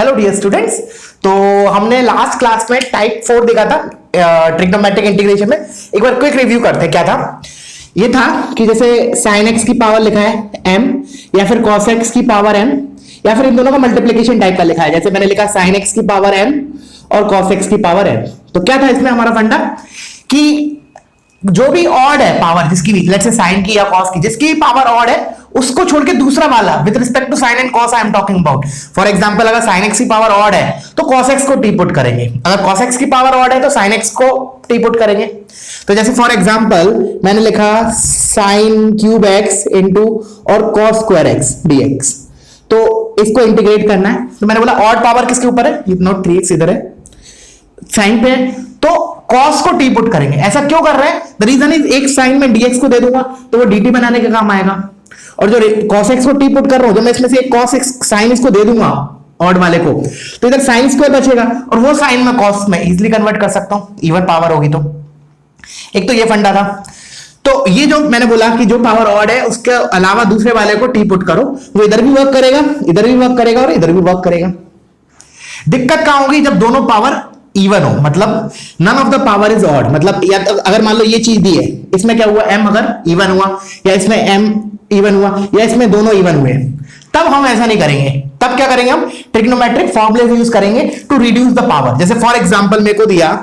Hello dear students. तो हमने last class में टाइप 4 देखा था ट्रिग्नोमेट्रिक इंटीग्रेशन में। एक बार क्विक रिव्यू करते हैं। क्या था? ये था कि जैसे sin x की पावर लिखा है m, या फिर cos x की पावर m, या फिर इन दोनों का मल्टीप्लिकेशन टाइप का लिखा है। जैसे मैंने लिखा sin x की पावर m और cos x की पावर m। तो क्या था इसमें हमारा फंडा कि जो भी ऑड है पावर, जिसकी भी लेट्स से साइन की या कॉस की, जिसकी पावर ऑड है उसको छोड़ के दूसरा वाला with respect to sine and cos I am talking about. For example अगर साइन एक्स की पावर ऑड है तो कॉस एक्स को टी पुट करेंगे, अगर कॉस एक्स की पावर ऑड है तो साइन एक्स को टी पुट करेंगे। तो जैसे फॉर एग्जांपल मैंने लिखा साइन क्यूब एक्स इंटू और कॉस स्क्वायर एक्स डीएक्स, तो इसको इंटीग्रेट करना है। तो मैंने बोला ऑड पावर किसके ऊपर है, नोट 3x इधर है, साइन पे, तो कॉस को टी पुट करेंगे। ऐसा क्यों कर रहे हैं? द रीजन इज एक साइन में डीएक्स को दे दूंगा तो वो dt बनाने के काम आएगा, और जो cos x को टी पुट कर रहा हूं, जो मैं इसमें से एक cos x साइन इसको दे दूंगा ऑड वाले को, तो इधर साइन स्क्वायर बचेगा और वो साइन में cos में इजीली कन्वर्ट कर सकता हूं इवन पावर होगी तो। एक तो ये फंडा था। तो ये जो मैंने बोला कि जो पावर ऑड है उसके अलावा दूसरे वाले को टी पुट करो, वो इधर भी वर्क करेगा, इधर भी वर्क करेगा और इधर भी वर्क करेगा। दिक्कत कहां होगी? जब दोनों पावर इवन हो, मतलब none of the power is odd. मतलब या तो अगर मान लो ये चीज दी है, इसमें क्या हुआ, m अगर इवन हुआ, या इसमें m इवन हुआ, या इसमें दोनों इवन हुए, तब हम ऐसा नहीं करेंगे। तब क्या करेंगे? हम ट्रिग्नोमेट्रिक फॉर्मूले यूज करेंगे टू रिड्यूस द पावर। जैसे फॉर एग्जांपल मेरे को दिया,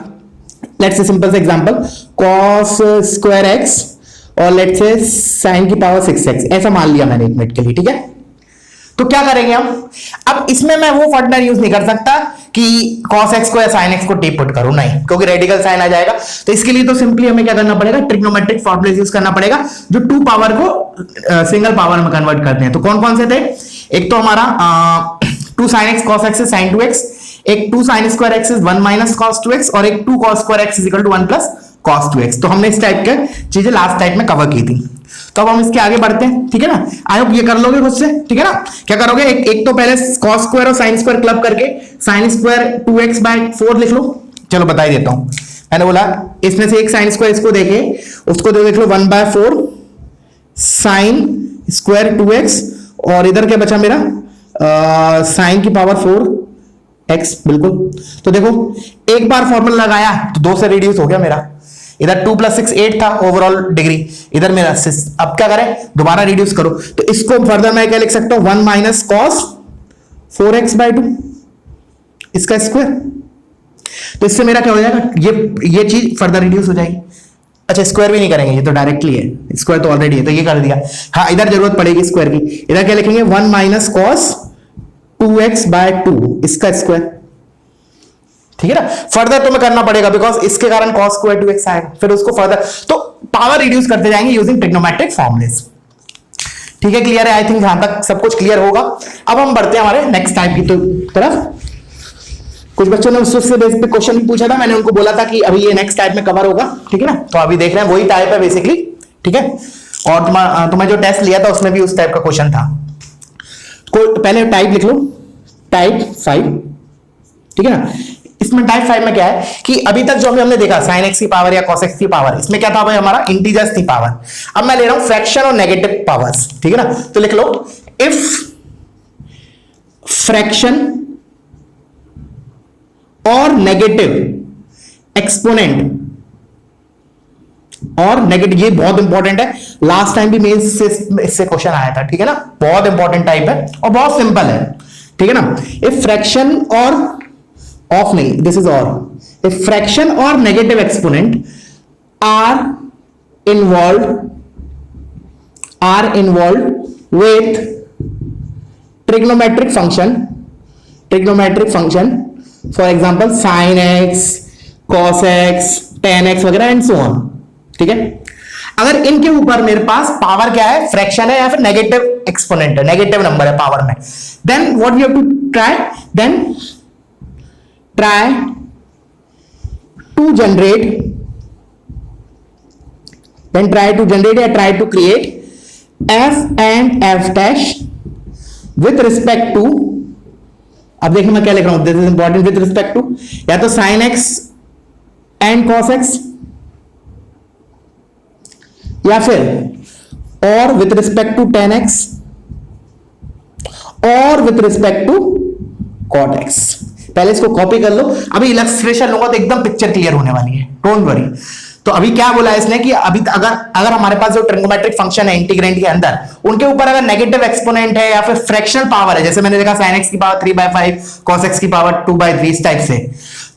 लेट्स से सिंपल से एग्जांपल cos स्क्वायर x और लेट्स से sin की पावर 6x, ऐसा मान लिया मैंने एक मिनट के लिए, ठीक है। तो क्या करेंगे हम? अब इसमें मैं वो फंडा यूज नहीं कर सकता कि cos x को या sin x को टी पुट करूं, नहीं, क्योंकि रेडिकल साइन आ जाएगा। तो इसके लिए तो सिंपली हमें क्या करना पड़ेगा, ट्रिग्नोमेट्रिक फॉर्मूले यूज करना पड़ेगा जो टू पावर को सिंगल पावर में कन्वर्ट करते हैं। तो कौन कौन से थे? एक तो हमारा 2 sin x cos x sin 2x, एक 2 sin square x 1 minus cos 2x, और एक 2 cos square x 1 plus cos 2x। तो हमने इस टाइप के चीजें लास्ट टाइप में कवर की थी। तो अब हम इसके आगे बढ़ते हैं, ठीक है ना। आई होप ये कर लोगे खुद से, ठीक है ना। क्या करोगे? एक तो पहले cos स्क्वायर और sin स्क्वायर क्लब करके sin स्क्वायर 2x/4 लिख लो। चलो बता ही देता हूं। मैंने बोला इसमें से एक sin स्क्वायर इसको देके उसको दो देख लो 1/4 sin स्क्वायर 2x, और इधर क्या बचा मेरा sin की पावर 4x, बिल्कुल। तो देखो एक बार फॉर्मूला लगाया तो 2 से रिड्यूस हो गया मेरा। इधर 2 + 6 8 था ओवरऑल डिग्री, इधर मेरा 6। अब क्या करें? दोबारा रिड्यूस करो, तो इसको फर्दर मैं क्या लिख सकता हूं, 1 माइनस cos 4x/2 इसका स्क्वायर। तो इससे मेरा क्या हो जाएगा, ये चीज फर्दर रिड्यूस हो जाएगी। अच्छा, स्क्वायर भी नहीं करेंगे, ये तो डायरेक्टली है, स्क्वायर तो ऑलरेडी है, तो ये कर दिया। हाँ, इधर जरूरत पड़ेगी स्क्वायर की। इधर क्या लिखेंगे, 1 माइनस cos 2x/2 इसका स्क्वायर, ठीक है ना। फर्दर तो मैं करना पड़ेगा बिकॉज इसके कारण cos स्क्वायर 2x आएगा, फिर उसको फर्दर तो पावर रिड्यूस करते जाएंगे यूजिंग ट्रिग्नोमेट्रिक फॉर्मूलेस। ठीक है, क्लियर है? आई थिंक यहां तक सब कुछ क्लियर होगा। अब हम बढ़ते हैं हमारे नेक्स्ट टाइप की तरफ। कुछ बच्चों ने उससे बेसिक पे क्वेश्चन भी पूछा था, मैंने उनको बोला था कि अभी ये नेक्स्ट टाइप में कवर होगा, ठीक है ना। तो अभी देख रहे हैं वही टाइप है बेसिकली, ठीक है। और तुम्हें जो टेस्ट लिया था उसमें भी उस टाइप का क्वेश्चन था। पहले टाइप लिख लो, टाइप 5, ठीक है ना। इसमें टाइप 5 में क्या है कि अभी तक जो हमने देखा sin x की पावर या cos x की पावर, इसमें क्या था भाई, हमारा इंटीजर्स थी पावर। अब मैं ले रहा हूं फ्रैक्शन और नेगेटिव पावर्स, ठीक है ना। तो लिख लो इफ फ्रैक्शन और नेगेटिव एक्सपोनेंट और नेगेटिव, ये बहुत इंपॉर्टेंट है, लास्ट टाइम भी मेंस से इससे क्वेश्चन आया था, ठीक है ना। बहुत इंपॉर्टेंट टाइप है और बहुत सिंपल है, ठीक है ना। इफ फ्रैक्शन और ऑफ नहीं, दिस इज और, इफ फ्रैक्शन और negative exponent are involve with trigonometric function for example sin x, cos x, tan x वगैरह एंड सो ऑन, ठीक है। अगर इनके ऊपर मेरे पास पावर क्या है, फ्रैक्शन है या फिर नेगेटिव एक्सपोनेंट है, नेगेटिव नंबर है पावर में, then what you have to try, then try to generate या try to create f and f dash with respect to, अब देखना मैं क्या लिख रहा हूं, this is important, with respect to या तो sin x and cos x, या फिर और with respect to tan x, और with respect to cot x. पहले इसको कॉपी कर लो, अभी इलस्ट्रेशन लूंगा तो एकदम पिक्चर क्लियर होने वाली है, डोंट वरी। तो अभी क्या बोला है इसने कि अभी अगर अगर हमारे पास जो ट्रिग्नोमेट्रिक फंक्शन है इंटीग्रेंड के अंदर, उनके ऊपर अगर नेगेटिव एक्सपोनेंट है या फिर फ्रैक्शनल पावर है, जैसे मैंने देखा sin x की पावर 3/5 cos x की पावर 2/3 इस टाइप से,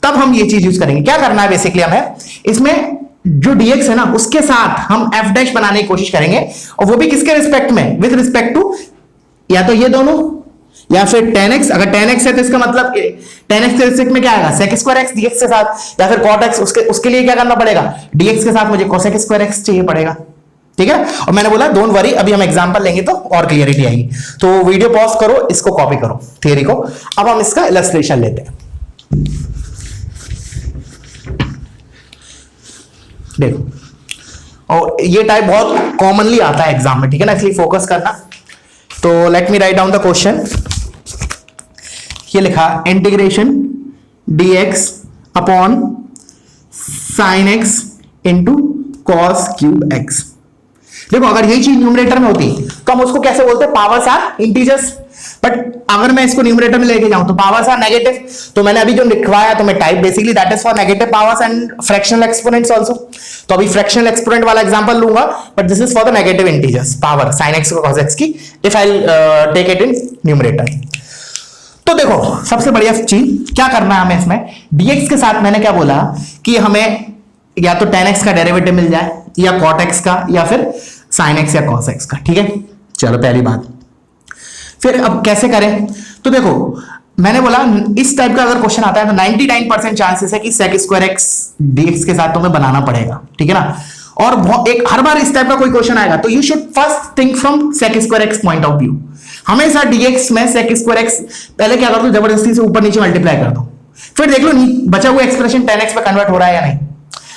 तब हम ये चीज यूज करेंगे। क्या करना है बेसिकली हमें, इसमें जो dx है ना उसके साथ हम f डैश बनाने की कोशिश करेंगे, और वो भी किसके रिस्पेक्ट में, विद रिस्पेक्ट टू या तो ये दोनों या फिर tan x। अगर tan x है तो इसका मतलब tan x के रिस्पेक्ट में क्या आएगा, sec स्क्वायर x dx के साथ, या फिर cot x, उसके लिए क्या करना पड़ेगा, dx के साथ मुझे cosec स्क्वायर x चाहिए पड़ेगा, ठीक है। और मैंने बोला डोंट वरी, अभी हम एग्जांपल लेंगे तो और क्लियरिटी आएगी। तो वीडियो पॉज करो, इसको कॉपी करो थियरी को। अब हम इसका इलस्ट्रेशन लेते हैं। देखो, और ये टाइप बहुत कॉमनली आता है एग्जाम में, ठीक है ना, इसलिए फोकस करना। तो let me write down the question. ये लिखा integration dx upon sin x into cos cube x। देखो, अगर यही चीज न्यूमरेटर में होती तो हम उसको कैसे बोलते हैं, पावर्स आर इंटीजर्स। बट अगर मैं इसको न्यूमरेटर में लेके जाऊं तो पावर्स आर नेगेटिव, तो मैंने अभी जो लिखवाया तो मैं type basically that is for negative powers and fractional exponents also. तो अभी फ्रैक्शनल एक्सपोनेंट वाला एग्जांपल लूंगा, but this is for the negative integers, power sin x cos x की, if I take it in numerator. तो देखो, सबसे बढ़िया चीज क्या करना है हमें इसमें, dx के साथ मैंने क्या बोला कि हमें या तो tan x का डेरिवेटिव मिल जाए, या cot x का, या फिर sin x या cos x का, ठीक है। चलो पहली बात, फिर अब कैसे करें। तो देखो, मैंने बोला इस टाइप का अगर क्वेश्चन आता है तो 99% चांसेस है कि sec स्क्वायर x dx के साथ तुम्हें बनाना पड़ेगा, ठीक है ना। और एक हर बार इस टाइप का कोई क्वेश्चन आएगा तो you should first think from sec square x point of view. हमेशा dx में sec स्क्वायर x पहले क्या कर दो, जबरदस्ती से ऊपर नीचे मल्टीप्लाई कर दो, फिर देख लो बचा हुआ एक्सप्रेशन tan x में कन्वर्ट हो रहा है या नहीं।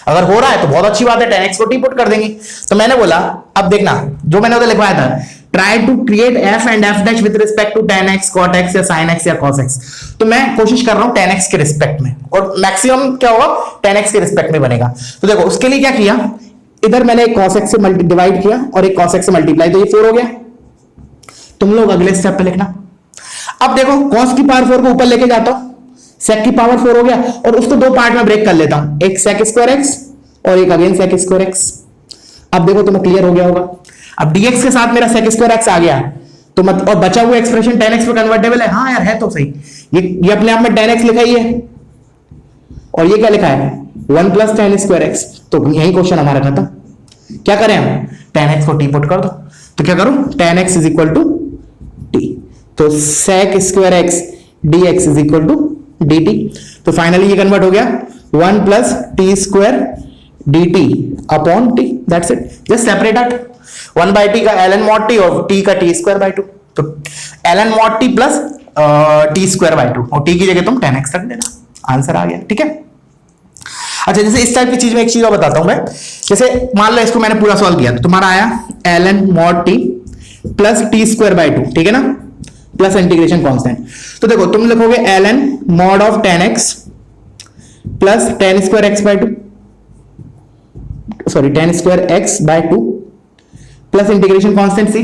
अगर हो रहा है तो बहुत अच्छी बात है, tan x को t पुट कर देंगे। तो मैंने बोला अब देखना, जो मैंने उधर लिखवाया था, try to create f and f dash with respect to tan x cot x या sin x या cos x। तो मैं कोशिश कर रहा हूं tan x के रिस्पेक्ट में, और मैक्सिमम क्या होगा, tan x के रिस्पेक्ट में बनेगा। तो देखो, उसके लिए क्या किया, इधर मैंने एक cos x से डिवाइड किया और एक cos x से मल्टीप्लाई, तो ये 4 हो गया। तुम लोग अगले स्टेप पे लिखना। अब देखो, cos की पावर 4 को ऊपर लेके जाता हूं, sec की पावर 4 हो गया, और उसको दो पार्ट में ब्रेक कर लेता हूं, एक sec स्क्वायर x और एक अगेन sec स्क्वायर x। अब देखो तुम्हें क्लियर हो गया होगा। अब dx के साथ मेरा sec स्क्वायर x आ गया, तो और बचा हुआ एक्सप्रेशन tan x पे कन्वर्टेबल है। हाँ यार, है तो सही, ये अपने आप में tan x लिखा ही है, और ये क्या लिखा है, 1 प्लस tan स्क्वायर x। तो यही क्वेश्चन हमारा खत्म। क्या करें हम, tan x को t पुट कर दो। तो क्या करूं, tan x is equal to t, तो sec square x dx is equal to dt। तो फाइनली ये कन्वर्ट हो गया 1 plus T square dt upon t, that's it. Just separate out 1 by T का ln mod t और t का t square by 2, तो ln mod t plus t square by 2, और t की जगह तुम tan x रख देना, आंसर आ गया, ठीक है। अच्छा, जैसे इस टाइप की चीज में एक चीज और बताता हूं मैं। जैसे मान लो इसको मैंने पूरा सॉल्व किया, तो तुम्हारा आया ln mod t plus t square by 2, ठीक है ना, प्लस इंटीग्रेशन कांस्टेंट। तो देखो, तुम लिखोगे ln mod of tan x plus tan square x by 2, sorry tan square x by 2 plus integration constant c।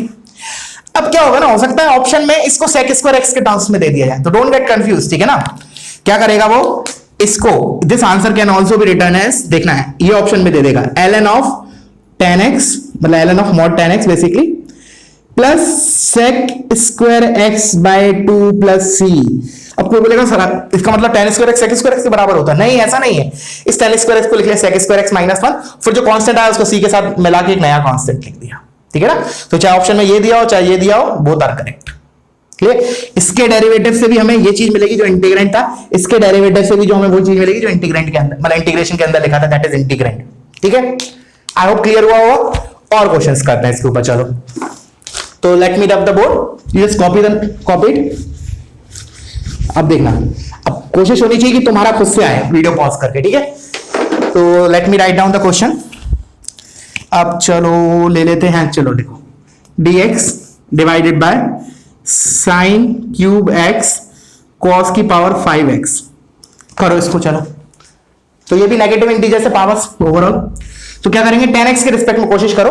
अब क्या होगा ना, हो सकता है ऑप्शन में इसको sec स्क्वायर x के टर्म्स में दे दिया जाए, तो डोंट गेट कंफ्यूज, ठीक है ना। क्या करेगा वो, इसको this answer can also be return as, देखना है ये ऑप्शन में दे देगा ln ऑफ tan x, मतलब ln of mod tan x basically, plus sec square x by 2 plus c। अब कोई बोलेगा सर इसका मतलब tan square x sec square x के बराबर होता है, नहीं ऐसा नहीं है। इस tan स्क्वायर x को लिख लिया sec स्क्वायर x माइनस 1, फिर जो कांस्टेंट आया उसको c के साथ मिला के एक नया कांस्टेंट लिख दिया, ठीक है ना। तो चाहे ऑप्शन में ये दिया हो चाहे ये दिया हो, बोथ आर करेक्ट, क्लियर। इसके डेरिवेटिव से भी हमें ये चीज मिलेगी जो इंटीग्रेंट था, इसके डेरिवेटिव से भी जो हमें वो चीज मिलेगी जो इंटीग्रेंट के अंदर, मतलब इंटीग्रेशन के अंदर लिखा था, दैट इज इंटीग्रेंट, ठीक है। आई होप क्लियर हुआ होगा। और क्वेश्चंस करते हैं इसके ऊपर, चलो। तो लेट मी रब the board, you just copy it. अब देखना, अब कोशिश होनी चाहिए कि तुम्हारा खुद से आए, वीडियो पॉज करके, ठीक है। तो let me write down the question. अब चलो ले लेते हैं, चलो देखो, dx divided by sine cube x cos की पावर 5x, करो इसको, चलो। तो ये भी नेगेटिव इंटीजर से पावर्स ओवरऑल। तो क्या करेंगे, tan x के रिस्पेक्ट में कोशिश करो।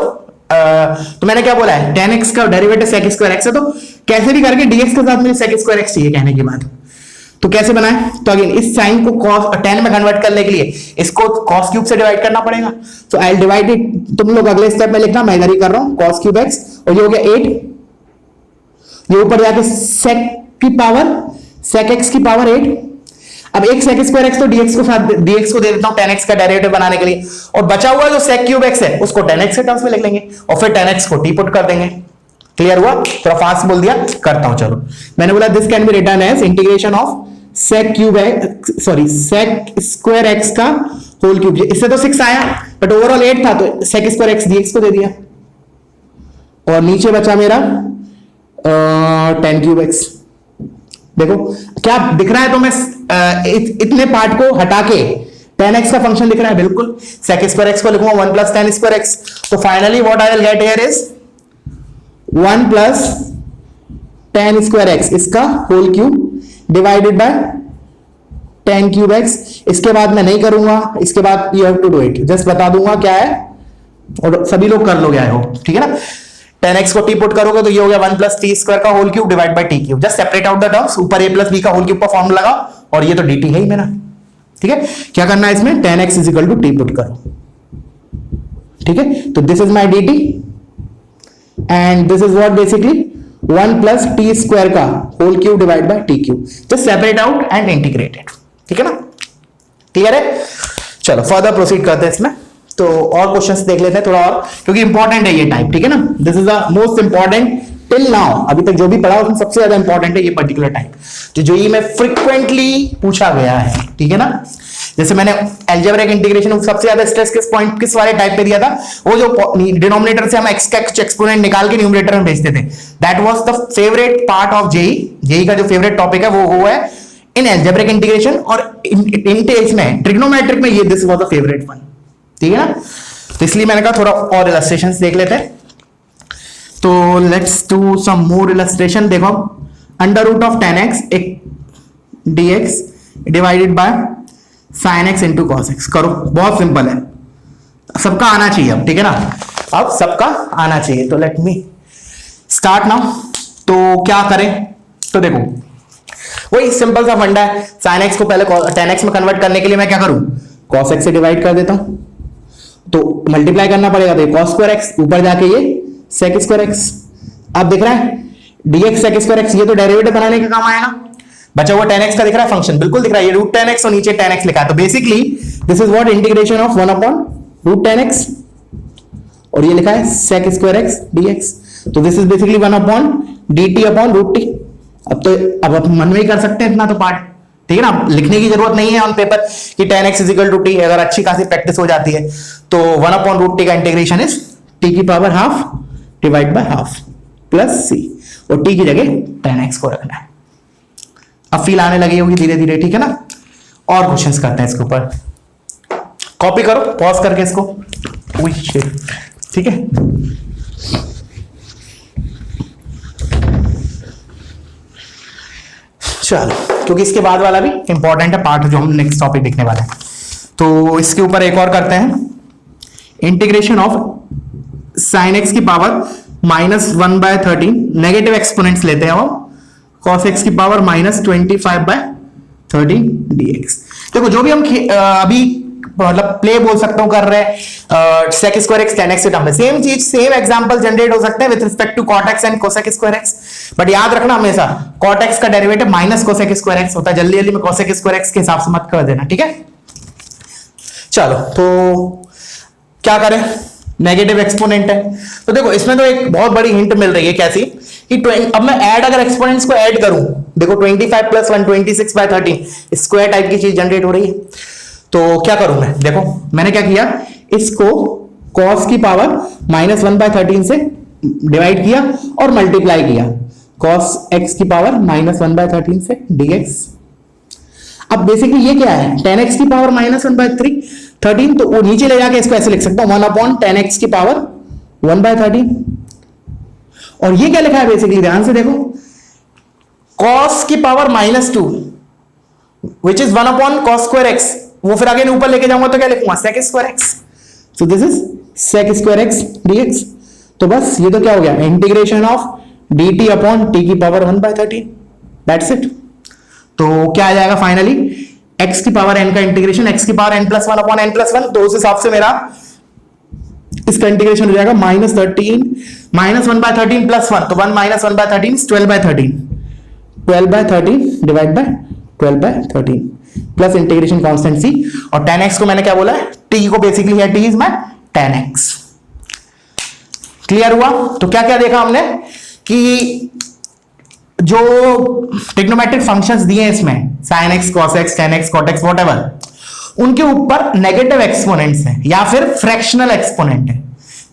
तो मैंने क्या बोला है, tan x का डेरिवेटिव sec स्क्वायर x है, तो कैसे भी करके dx के साथ मुझे sec स्क्वायर x चाहिए, कहने की बात। तो कैसे बनाए, तो अगेन इस साइन को cos tan में कन्वर्ट करने के लिए इसको cos क्यूब से डिवाइड करना पड़ेगा। तो आई विल डिवाइड इट, तुम लोग अगले स्टेप में लिखना, मैं इधर ही कर रहा हूं, cos क्यूब x, और ये हो गया 8, ये ऊपर जाके sec की पावर sec x की पावर 8। अब एक sec स्क्वायर x तो dx को साथ dx को दे देता हूं tan x का डेरिवेटिव बनाने के लिए, और बचा हुआ जो sec क्यूब x है उसको tan x के टर्म्स में लिख लेंगे और फिर tan x को t पुट कर देंगे। क्लियर हुआ? थोड़ा फास्ट बोल दिया, करता हूं चलो। मैंने बोला this can be written as integration of sec cube x, sorry sec square x का होल क्यूब। इससे तो 6 आया बट ओवरऑल 8 था, तो sec स्क्वायर x dx को दे दिया, और नीचे बचा मेरा tan क्यूब x। देखो क्या दिख रहा है, तो मैं इतने पार्ट को हटा के tan x का फंक्शन दिख रहा है, बिल्कुल sec स्क्वायर x को लिखूंगा 1 प्लस tan स्क्वायर x। तो finally what I will get here is 1 plus tan square x इसका whole cube divided by tan cube x। इसके बाद मैं नहीं करूंगा, इसके बाद you have to do it, just बता दूंगा क्या है और सभी लोग कर लोगे, आई होप, ठीक है ना। tan x को t पुट करोगे तो ये हो गया 1 प्लस t स्क्वायर का whole cube divide by t cube. Just separate out the terms, ऊपर a प्लस b का होल क्यूब का फॉर्मूला लगा, और ये तो dt है ही मेरा, ठीक है। क्या करना है इसमें, tan x is equal to t put करो, ठीक है। तो this is my dt and this is what basically 1 plus T square का whole cube divide by T cube. Just separate out and integrate it, ठीक है ना। Clear है? चलो फर्दर प्रोसीड करते हैं इसमें। तो और क्वेश्चंस देख लेते हैं थोड़ा और, क्योंकि इंपॉर्टेंट है ये टाइप, ठीक है ना। This is the most important till now, अभी तक जो भी पढ़ा उसमें सबसे ज्यादा इंपॉर्टेंट है ये पर्टिकुलर टाइप, जो जेईई में फ्रीक्वेंटली पूछा गया है, ठीक है ना। जैसे मैंने अलजेब्रिक इंटीग्रेशन सबसे ज्यादा स्ट्रेस किस पॉइंट किस वाले टाइप पे दिया था, वो जो डिनोमिनेटर से हम एक्स का एक्सपोनेंट निकाल के न्यूमरेटर में भेजते थे, that was the favourite part of JEE का जो फेवरेट टॉपिक है वो है इन अलजेब्रिक इंटीग्रेशन, और इन में ट्रिग्नोमेट्रिक में ये this was the favourite one, ठीक है ना। तो इसलिए मैंने कहा थोड़ा और इलस्ट्रेशंस देख लेते हैं। तो let's do some more illustration. देखो under root of tan x एक dx divided by sin x into cos x करो, बहुत सिंपल है, सबका आना चाहिए अब, ठीक है ना। अब सबका आना चाहिए, तो लेट मी स्टार्ट नाउ। तो क्या करें, तो देखो वही सिंपल सा फंडा है, sin x को पहले tan x में कन्वर्ट करने के लिए मैं क्या करूं, cos x से डिवाइड कर देता हूं, तो मल्टीप्लाई करना पड़ेगा, तो cos स्क्वायर x ऊपर जाके ये sec स्क्वायर x। अब दिख रहा है dx sec स्क्वायर x, ये तो डेरिवेटिव बनाने का काम आएगा। बचा हुआ tan x का दिख रहा है फंक्शन, बिल्कुल दिख रहा है, ये रूट tan x और नीचे tan x लिखा है, तो basically this is what integration of 1 upon root tan x, और ये लिखा है sec स्क्वायर x dx, तो this is basically 1 upon dt upon root t। अब आप मन में ही कर सकते हैं इतना तो पार्ट, ठीक है ना, लिखने की जरूरत नहीं है ऑन पेपर कि tan x is equal to t, अगर अच्छी खासी प्रैक्टिस हो जाती है तो 1 अपॉन रूट t का इंटीग्रेशन इज t की power half divide by half plus c, और t की जगह tan x को रखना है। अब फील आने लगी होगी धीरे धीरे, ठीक है ना। और क्वेश्चंस करते हैं इसके ऊपर, कॉपी करो पॉज करके इसको, ठीक है। चलो, क्योंकि इसके बाद वाला भी इंपॉर्टेंट है पार्ट जो हम नेक्स्ट टॉपिक देखने वाले हैं, तो इसके ऊपर एक और करते हैं, इंटीग्रेशन ऑफ साइन एक्स की पावर -1/13 नेगेटिव एक्सपोनेंट्स लेते हैं हम, cos x की पावर -25/13 dx। देखो जो भी हम अभी मतलब प्ले बोल सकता हूं कर रहे हैं sec square x tan x के टर्म में, सेम चीज सेम एग्जांपल जनरेट हो सकते हैं with respect to cot x and cosec square x, but याद रखना हमेशा cot x का derivative minus cosec square x होता है, जल्दी जल्दी में cosec स्क्वायर x के हिसाब से मत कर देना, ठीक है। चलो तो क्या करें, नेगेटिव एक्सपोनेंट है, तो देखो इसमें तो एक बहुत बड़ी हिंट मिल रही है, कैसी कि अब मैं ऐड अगर एक्सपोनेंट्स को ऐड करूं, देखो 25 प्लस 1 26/13 स्क्वायर टाइप की चीज जनरेट हो रही है। तो क्या करूं मैं, देखो मैंने क्या किया, इसको cos की पावर -1/13 से डिवाइड किया और मल्टीप्लाई किया, cos x की पावर -1/13 से dx। अब बेसिकली ये क्या है, tan x की पावर -1/13, तो वो नीचे ले जाके इसको ऐसे लिख सकता हूं 1 अपॉन tan x की पावर 1/13। और ये क्या लिखा है बेसिकली, ध्यान से देखो, cos की power -2 which is 1 upon cos square x, वो फिर आगे ऊपर लेके जाऊंगा तो क्या लिखूंगा, sec square x, so this is sec square x dx। तो बस ये तो क्या हो गया, integration of dt upon t की पावर 1/13, दैट्स इट। तो क्या आ जाएगा फाइनली, x की पावर n का इंटीग्रेशन x की power n plus one upon n plus one, तो उस हिसाब से मेरा इसका इंटीग्रेशन हो जाएगा -13 -1/13 प्लस 1, तो 1 - 1/13 12/13, 12/13 divide by 12/13 plus integration constant c, और tan x को मैंने क्या बोला है, t को बेसिकली है t is my tan x। Clear हुआ? तो क्या क्या देखा हमने कि जो ट्रिग्नोमेट्रिक फंक्शंस दिए हैं इसमें sin x cos x tan x cot x whatever, उनके ऊपर नेगेटिव एक्सपोनेंट्स हैं या फिर फ्रैक्शनल एक्सपोनेंट है,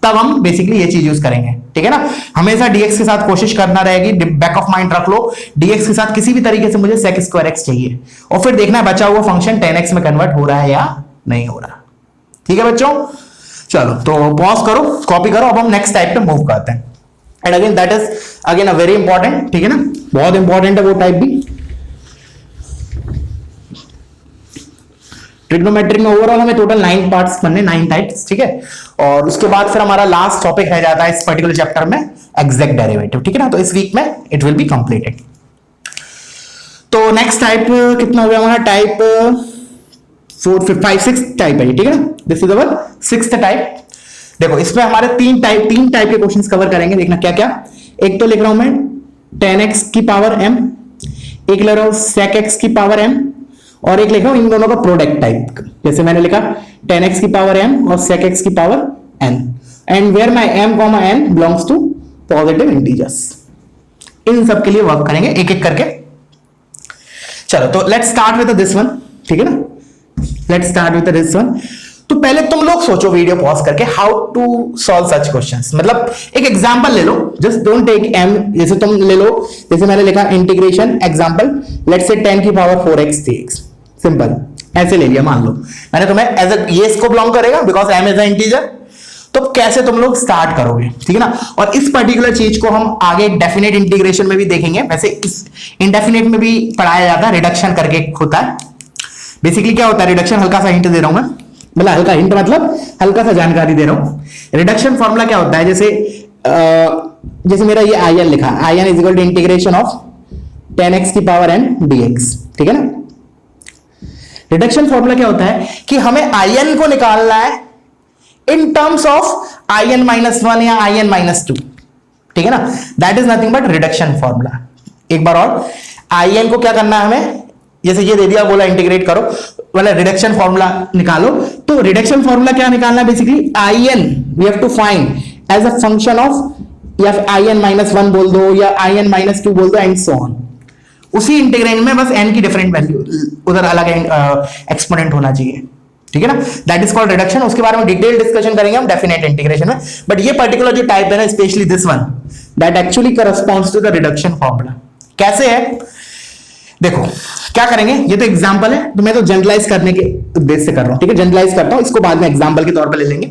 तब हम बेसिकली ये चीज यूज करेंगे। ठीक है ना? हमेशा dx के साथ कोशिश करना रहेगी, बैक ऑफ माइंड रख लो, dx के साथ किसी भी तरीके से मुझे sec स्क्वायर x चाहिए, और फिर देखना है बचा हुआ फंक्शन tan x में कन्वर्ट हो रहा है या नहीं हो रहा। ठीक है बच्चों? चलो तो पॉज करो, कॉपी करो, अब हम नेक्स्ट टाइप पे मूव करते हैं। And again that is again a very important, ठीक है ना, बहुत इंपॉर्टेंट है वो टाइप भी। ट्रिग्नोमेट्री में ओवरऑल हमें टोटल 9 पार्ट्स पढ़ने, 9 टाइप्स, ठीक है, और उसके बाद फिर हमारा लास्ट टॉपिक रह जाता है इस पर्टिकुलर चैप्टर में एग्जैक्ट डेरिवेटिव। ठीक है ना? तो इस वीक में इट विल बी कंप्लीटेड। तो नेक्स्ट टाइप कितना हो गया हमारा, टाइप 4 5 6 टाइप है, ठीक है ना, this is our 6th type. देखो इसमें हमारे तीन टाइप के क्वेश्चंस कवर करेंगे, देखना क्या क्या। एक तो लिख रहा हूं मैं tan x की पावर m, एक लिख रहा हूं sec x की पावर m, और एक लिख रहा हूं इन दोनों का प्रोडक्ट टाइप, जैसे मैंने लिखा tan x की पावर m और sec x की power n, and where my m, n belongs to positive integers. इन सब के लिए वर्क करेंगे एक एक करके। चलो तो let's start with this one, ठीक है ना, let's start with this one. तो पहले तुम लोग सोचो वीडियो पॉज करके how to solve such questions, मतलब एक एग्जांपल ले लो, जस्ट डोंट टेक m, जैसे तुम ले लो, जैसे मैंने लिखा इंटीग्रेशन एग्जांपल, लेट्स से 10 की पावर 4x dx, सिंपल ऐसे ले लिया, मान लो मैंने तुम्हें एज अ, ये इसको बिलोंग करेगा because m is a integer. तो कैसे तुम लोग स्टार्ट करोगे, ठीक है ना, और इस पर्टिकुलर चीज को हम आगे डेफिनेट इंटीग्रेशन में भी देखेंगे, वैसे इस इंडेफिनेट में भी पढ़ाया जाता है, रिडक्शन करके होता है। बेसिकली क्या होता है रिडक्शन, हल्का सा हिंट दे रहा हूं मैं, मतलब हल्का हिंट मतलब हल्का सा जानकारी दे रहा हूं। रिडक्शन फॉर्मूला क्या होता है, जैसे मेरा ये in लिखा, in is equal to integration of tan x की पावर n dx, ठीक है ना। रिडक्शन फॉर्मूला क्या होता है कि हमें in को निकालना है इन टर्म्स ऑफ in-1 या in-2, ठीक है ना, that is nothing but reduction formula. एक बार और, in को क्या करना है हमें, जैसे ये दे दिया, बोला इंटीग्रेट करो, मतलब रिडक्शन फॉर्मूला निकालो, तो रिडक्शन फॉर्मूला क्या निकालना है, basically in we have to find as a function of, या in-1 बोल दो या in-2 बोल दो एंड सो ऑन। उसी इंटीग्रेंड में बस n की डिफरेंट वैल्यू, उधर अलग एक्सपोनेंट होना चाहिए, ठीक है ना, दैट इज कॉल्ड रिडक्शन। उसके बारे में डिटेल डिस्कशन करेंगे हम डेफिनेट इंटीग्रेशन में, बट ये पर्टिकुलर जो टाइप है ना, specially this one, that actually corresponds to the reduction formula. कैसे है देखो, क्या करेंगे, ये तो एग्जांपल है, तो मैं तो जनरलाइज करने के उद्देश्य से कर रहा हूं, ठीक है, जनरलाइज करता हूं, इसको बाद में एग्जांपल के तौर पर ले लेंगे।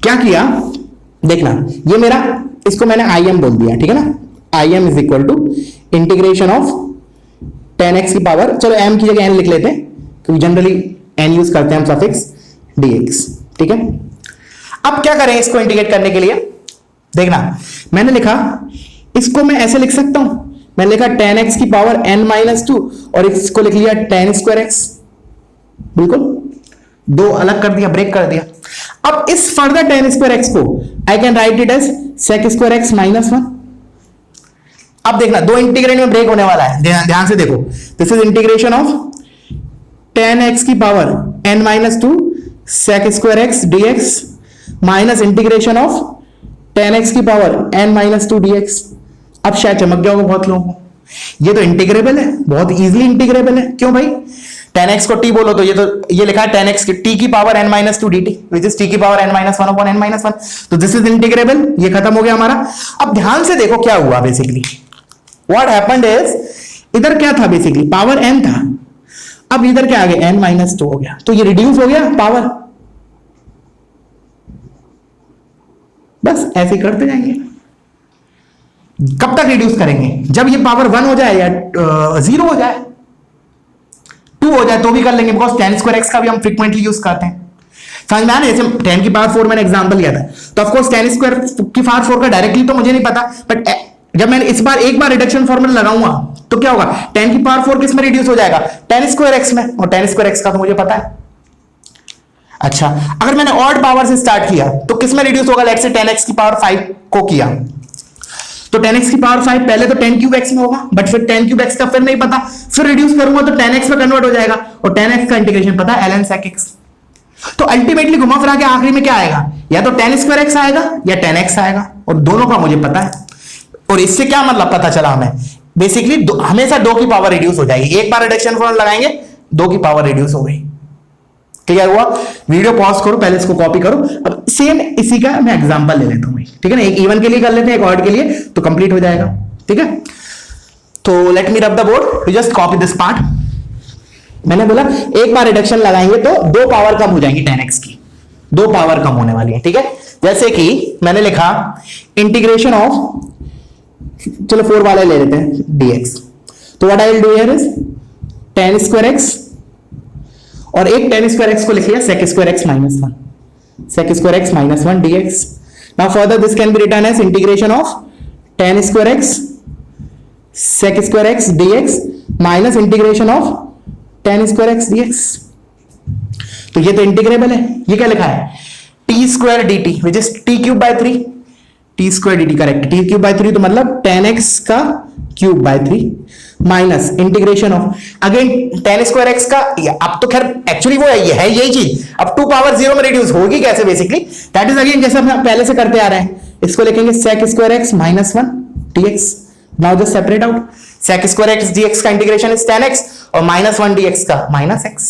क्या किया देखना, ये मेरा, इसको मैंने im बोल दिया, ठीक है ना, im is equal to integration of tan x की पावर, चलो m की जगह n लिख लेते हैं क्योंकि जनरली n यूज करते हैं हम, सफिक्स dx, ठीक है। अब क्या करें इसको इंटीग्रेट करने के लिए, देखना मैंने लिखा, इसको मैं ऐसे लिख सकता हूं, मैंने लिखा tan x की पावर n-2 और इसको लिख लिया tan स्क्वायर x, बिल्कुल दो अलग कर दिया, ब्रेक कर दिया। अब इस फर्दर tan स्क्वायर x को I can write it as sec square x -1। अब देखना दो इंटीग्रेंड में ब्रेक होने वाला है, ध्यान से देखो, this is integration of tan x की power n-2 sec square x dx minus integration of tan x की पावर n-2 dx। अब शायद चमक गया होगा बहुत लोगों को, ये तो इंटीग्रेबल है, बहुत इजीली इंटीग्रेबल है। क्यों भाई, tan x को t बोलो तो ये लिखा है tan x की t की power n-2 dt which is t की पावर n-1 upon n-1, तो दिस इज इंटीग्रेबल, ये खत्म हो गया हमारा। अब ध्यान से देखो क्या हुआ, बेसिकली व्हाट हैपेंड इज, इधर क्या था, बेसिकली पावर n था, अब इधर क्या आ गया n-2 हो गया, तो ये रिड्यूस हो गया पावर, बस ऐसे करते जाएंगे। कब तक रिड्यूस करेंगे, जब ये पावर 1 हो जाए या 0 हो जाए, 2 हो जाए तो भी कर लेंगे, बिकॉज tan स्क्वायर x का भी हम फ्रीक्वेंटली यूज करते हैं। समझ में आ रहा है, जैसे 10 की पावर 4 मैंने एग्जांपल लिया था, तो ऑफ कोर्स tan स्क्वायर की पावर 4 का डायरेक्टली तो मुझे नहीं पता, बट जब मैंने इस बार एक बार रिडक्शन फॉर्मूला लगाऊंगा तो क्या होगा, 10 की पावर 4 किस में रिड्यूस हो जाएगा, tan स्क्वायर एक्स में, और tan स्क्वायर एक्स का तो मुझे पता है। अच्छा, अगर मैंने ऑड पावर से स्टार्ट किया तो किस में रिड्यूस होगा, लेट्स से 10x की पावर 5 को किया तो 10x की पावर 5 पहले तो 10 क्यूब x में होगा, बट फिर 10 क्यूब x का फिर नहीं पता, फिर रिड्यूस करूंगा तो 10x में कन्वर्ट हो जाएगा, और 10x का इंटीग्रेशन पता है ln sec x। तो अल्टीमेटली घुमा फिरा के आखिरी में क्या आएगा, या तो tan स्क्वायर x आएगा या 10x आएगा, और दोनों का मुझे पता है। और इससे क्या मतलब पता चला हमें, बेसिकली हमेशा 2 की पावर रिड्यूस हो जाएगी, एक बार रिडक्शन फॉर्मूला लगाएंगे 2 की पावर रिड्यूस हो गई। क्लियर हुआ? वीडियो पॉज करो, पहले इसको कॉपी करो। अब सेम इसी का मैं एग्जांपल ले लेता हूं, ठीक है ना, एक इवन के लिए कर लेते हैं, एक ऑड के लिए, तो कंप्लीट हो जाएगा। ठीक है, तो लेट मी रब the board, you just copy this part. मैंने बोला एक बार रिडक्शन लगाएंगे तो 2 पावर कम हो जाएंगी 10x की, 2 पावर कम होने वाली है। ठीक है, जैसे कि मैंने लिखा इंटीग्रेशन ऑफ, चलो 4 वाले ले लेते हैं, dx। तो what I will do here is tan square x, और एक tan स्क्वायर x को लिख लिया sec square x minus 1, sec square x minus 1 dx। Now further this can be written as integration of tan square x sec square x dx minus integration of tan square x dx। तो ये तो integrable है, ये क्या लिखा है, t square dt which is t cube by 3, t square dt correct, t cube by 3 तो मतलब tan x का cube by 3 minus integration of again tan square x का, अब तो खैर एक्चुअली वो ये है यही चीज, अब 2 पावर 0 में रिड्यूस होगी कैसे, बेसिकली दैट इज अगेन जैसे हम पहले से करते आ रहे हैं, इसको लिखेंगे sec square x minus 1 dx। Now just separate out, sec square x dx का इंटीग्रेशन इज tan x और माइनस 1 dx का माइनस x।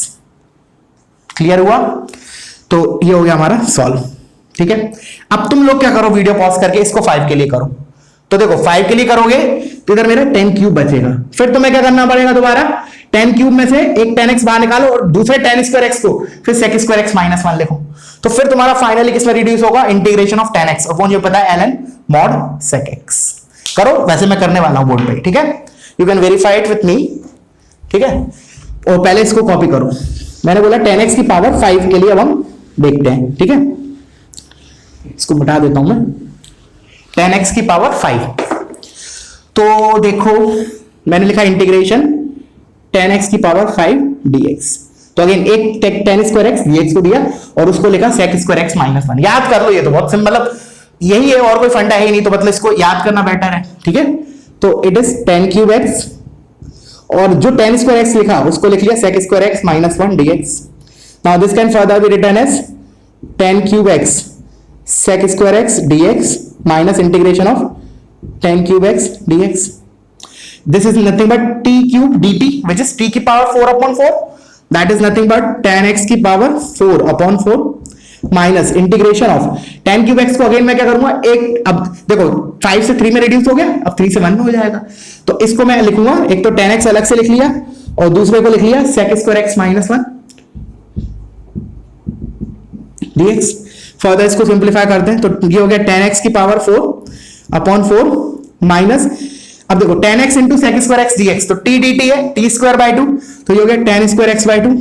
क्लियर हुआ? तो ये हो गया हमारा सॉल्व। ठीक है, अब तुम लोग क्या करो, वीडियो पॉज करके इसको 5 के लिए करो। तो देखो 5 के लिए करोगे तो इधर मेरा 10 क्यूब बचेगा, फिर तुम्हें क्या करना पड़ेगा, दोबारा 10 क्यूब में से एक 10x बाहर निकालो और दूसरे tan स्क्वायर x को फिर sec स्क्वायर x माइनस 1 लिखो, तो फिर तुम्हारा फाइनली किसमें रिड्यूस होगा, इंटीग्रेशन ऑफ tan x, और वो मुझे पता है ln mod sec x। करो, वैसे मैं करने वाला हूं बोर्ड पे। ठीक है, you can verify it with me. ठीक है, और पहले इसको कॉपी करो। मैंने बोला 10x की पावर 5 के लिए अब हम देखते हैं। ठीक है, इसको मिटा देता हूं मैं, 10x की पावर 5। तो देखो मैंने लिखा इंटीग्रेशन 10x की पावर 5 dx। तो अगेन एक tan स्क्वायर x dx को दिया और उसको लिखा sec स्क्वायर x माइनस 1। याद कर लो, ये तो बहुत सिंपल, मतलब यही है, और कोई फंडा है ही नहीं, तो मतलब इसको याद करना बेटर है। ठीक है, तो it is tan cube x, और जो tan स्क्वायर x लिखा उसको लिख लिया sec square x minus 1 dx। Now this can further be written as tan cube x sec square x dx minus integration of tan cube x dx. This is nothing but t cube dt which is t की power 4 upon 4, that is nothing but tan x की power 4 upon 4 minus integration of tan cube x को again मैं क्या करूंगा, एक, अब देखो 5 से 3 में रिड्यूस हो गया, अब 3 से 1 में हो जाएगा, तो इसको मैं लिखूंगा, एक तो tan x अलग से लिख लिया और दूसरे को लिख लिया sec square x minus 1 dx। Further इसको सिंप्लीफाई करते हैं, तो ये हो गया tan x की पावर 4 अपॉन 4 माइनस, अब देखो tan x into sec square x dx, तो t dt है t स्क्वायर बाय 2, तो ये हो गया tan स्क्वायर x बाय 2।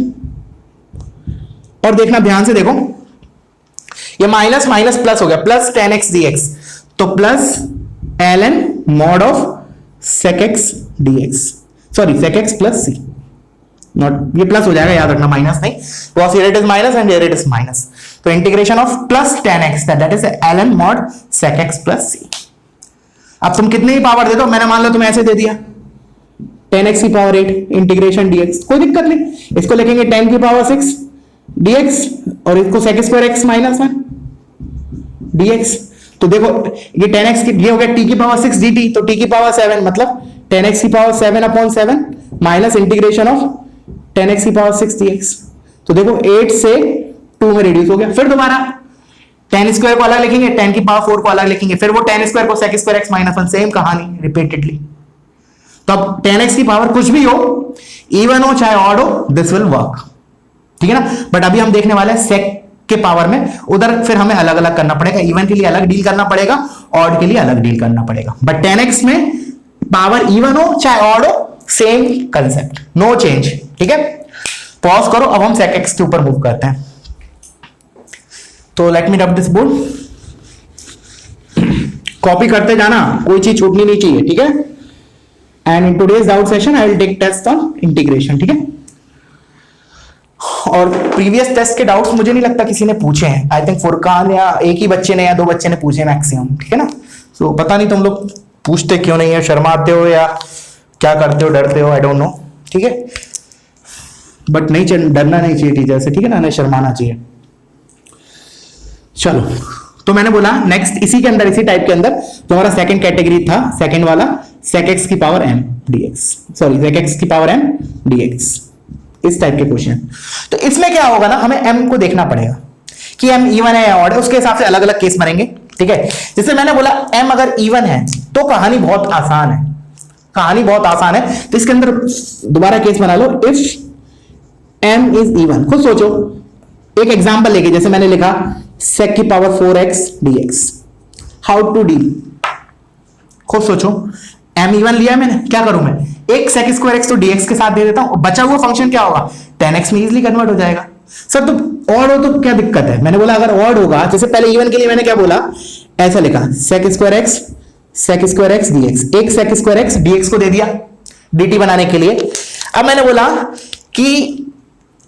और देखना ध्यान से देखो, ये माइनस माइनस प्लस हो गया, प्लस tan x dx, तो plus ln mod of sec x dx, sorry sec x plus c, not, ये प्लस हो जाएगा, याद रखना, माइनस नहीं, because here it is minus and here it is minus. तो integration of plus tan x, that is ln mod sec x plus c। अब तुम कितने ही पावर दे दो, मैंने मान लो तुम ऐसे दे दिया tan x की पावर 8 इंटीग्रेशन dx, कोई दिक्कत नहीं, इसको लिखेंगे tan की पावर 6 dx और इसको sec square x minus 1 dx। तो देखो ये tan x की, ये हो गया t की पावर 6 dt, तो t की पावर 7 मतलब tan x की power 7 upon 7 minus integration of tan x की पावर 6 dx। तो देखो 8 से 2 में रिड्यूस हो गया, फिर दोबारा tan स्क्वायर को अलग लिखेंगे, tan की पावर 4 को अलग लिखेंगे, फिर वो tan स्क्वायर को sec square x minus 1, same कहानी रिपीटेडली। तो अब tan x की पावर कुछ भी हो, इवन हो चाहे ऑड हो, दिस विल वर्क। ठीक है ना, बट अभी हम देखने वाले हैं sec के पावर में, उधर फिर हमें अलग अलग करना पड़ेगा, इवन के लिए अलग डील करना पड़ेगा, ऑड के लिए अलग डील करना पड़ेगा। बट tan x में पावर इवन हो चाहे ऑड हो, सेम कंसेप्ट, नो चेंज। ठीक है, पॉज करो, अब हम sec x के ऊपर मूव करते हैं। तो let me rub this board. Copy करते जाना, कोई चीज छूटनी नहीं चाहिए, ठीक है। And in today's doubt session I will take test on integration, ठीक है। और प्रीवियस टेस्ट के डाउट्स मुझे नहीं लगता किसी ने पूछे हैं, आई थिंक फुरकान या एक ही बच्चे ने या दो बच्चे ने पूछे मैक्सिमम, ठीक है ना। सो पता नहीं तुम लोग पूछते क्यों नहीं है, शर्माते हो या क्या करते हो, डरते हो, आई डोंट नो, ठीक है। बट नहीं, डरना नहीं चाहिए टीचर से, ठीक है ना, नहीं शर्माना चाहिए। चलो, तो मैंने बोला नेक्स्ट इसी के अंदर, इसी टाइप के अंदर जो हमारा सेकंड कैटेगरी था, सेकंड वाला sec x की power m dx, sorry sec x की पावर m dx, इस टाइप के क्वेश्चन। तो इसमें क्या होगा ना, हमें m को देखना पड़ेगा कि m इवन है या ऑड है, उसके हिसाब से अलग अलग केस बनेंगे, ठीक है। जैसे मैंने बोला m अगर इवन है तो कहानी बहुत आसान है, कहानी बहुत आसान है। तो इसके अंदर दोबारा केस बना लो, इफ m इज इवन। खुद सोचो, एक एग्जांपल लेके, जैसे मैंने लिखा sec की power 4x dx, how to deal. खुद सोचो, m इवन लिया मैंने, क्या करूं मैं, एक sec स्क्वायर x तो dx के साथ दे देता हूं, बचा हुआ फंक्शन क्या होगा, 10x में इजीली कन्वर्ट हो जाएगा। सर तो ऑड हो तो क्या दिक्कत है, मैंने बोला अगर ऑड होगा, जैसे पहले इवन के लिए मैंने क्या बोला, ऐसा लिखा sec स्क्वायर x dx, एक sec स्क्वायर x dx को दे दिया dt बनाने के लिए। अब मैंने बोला कि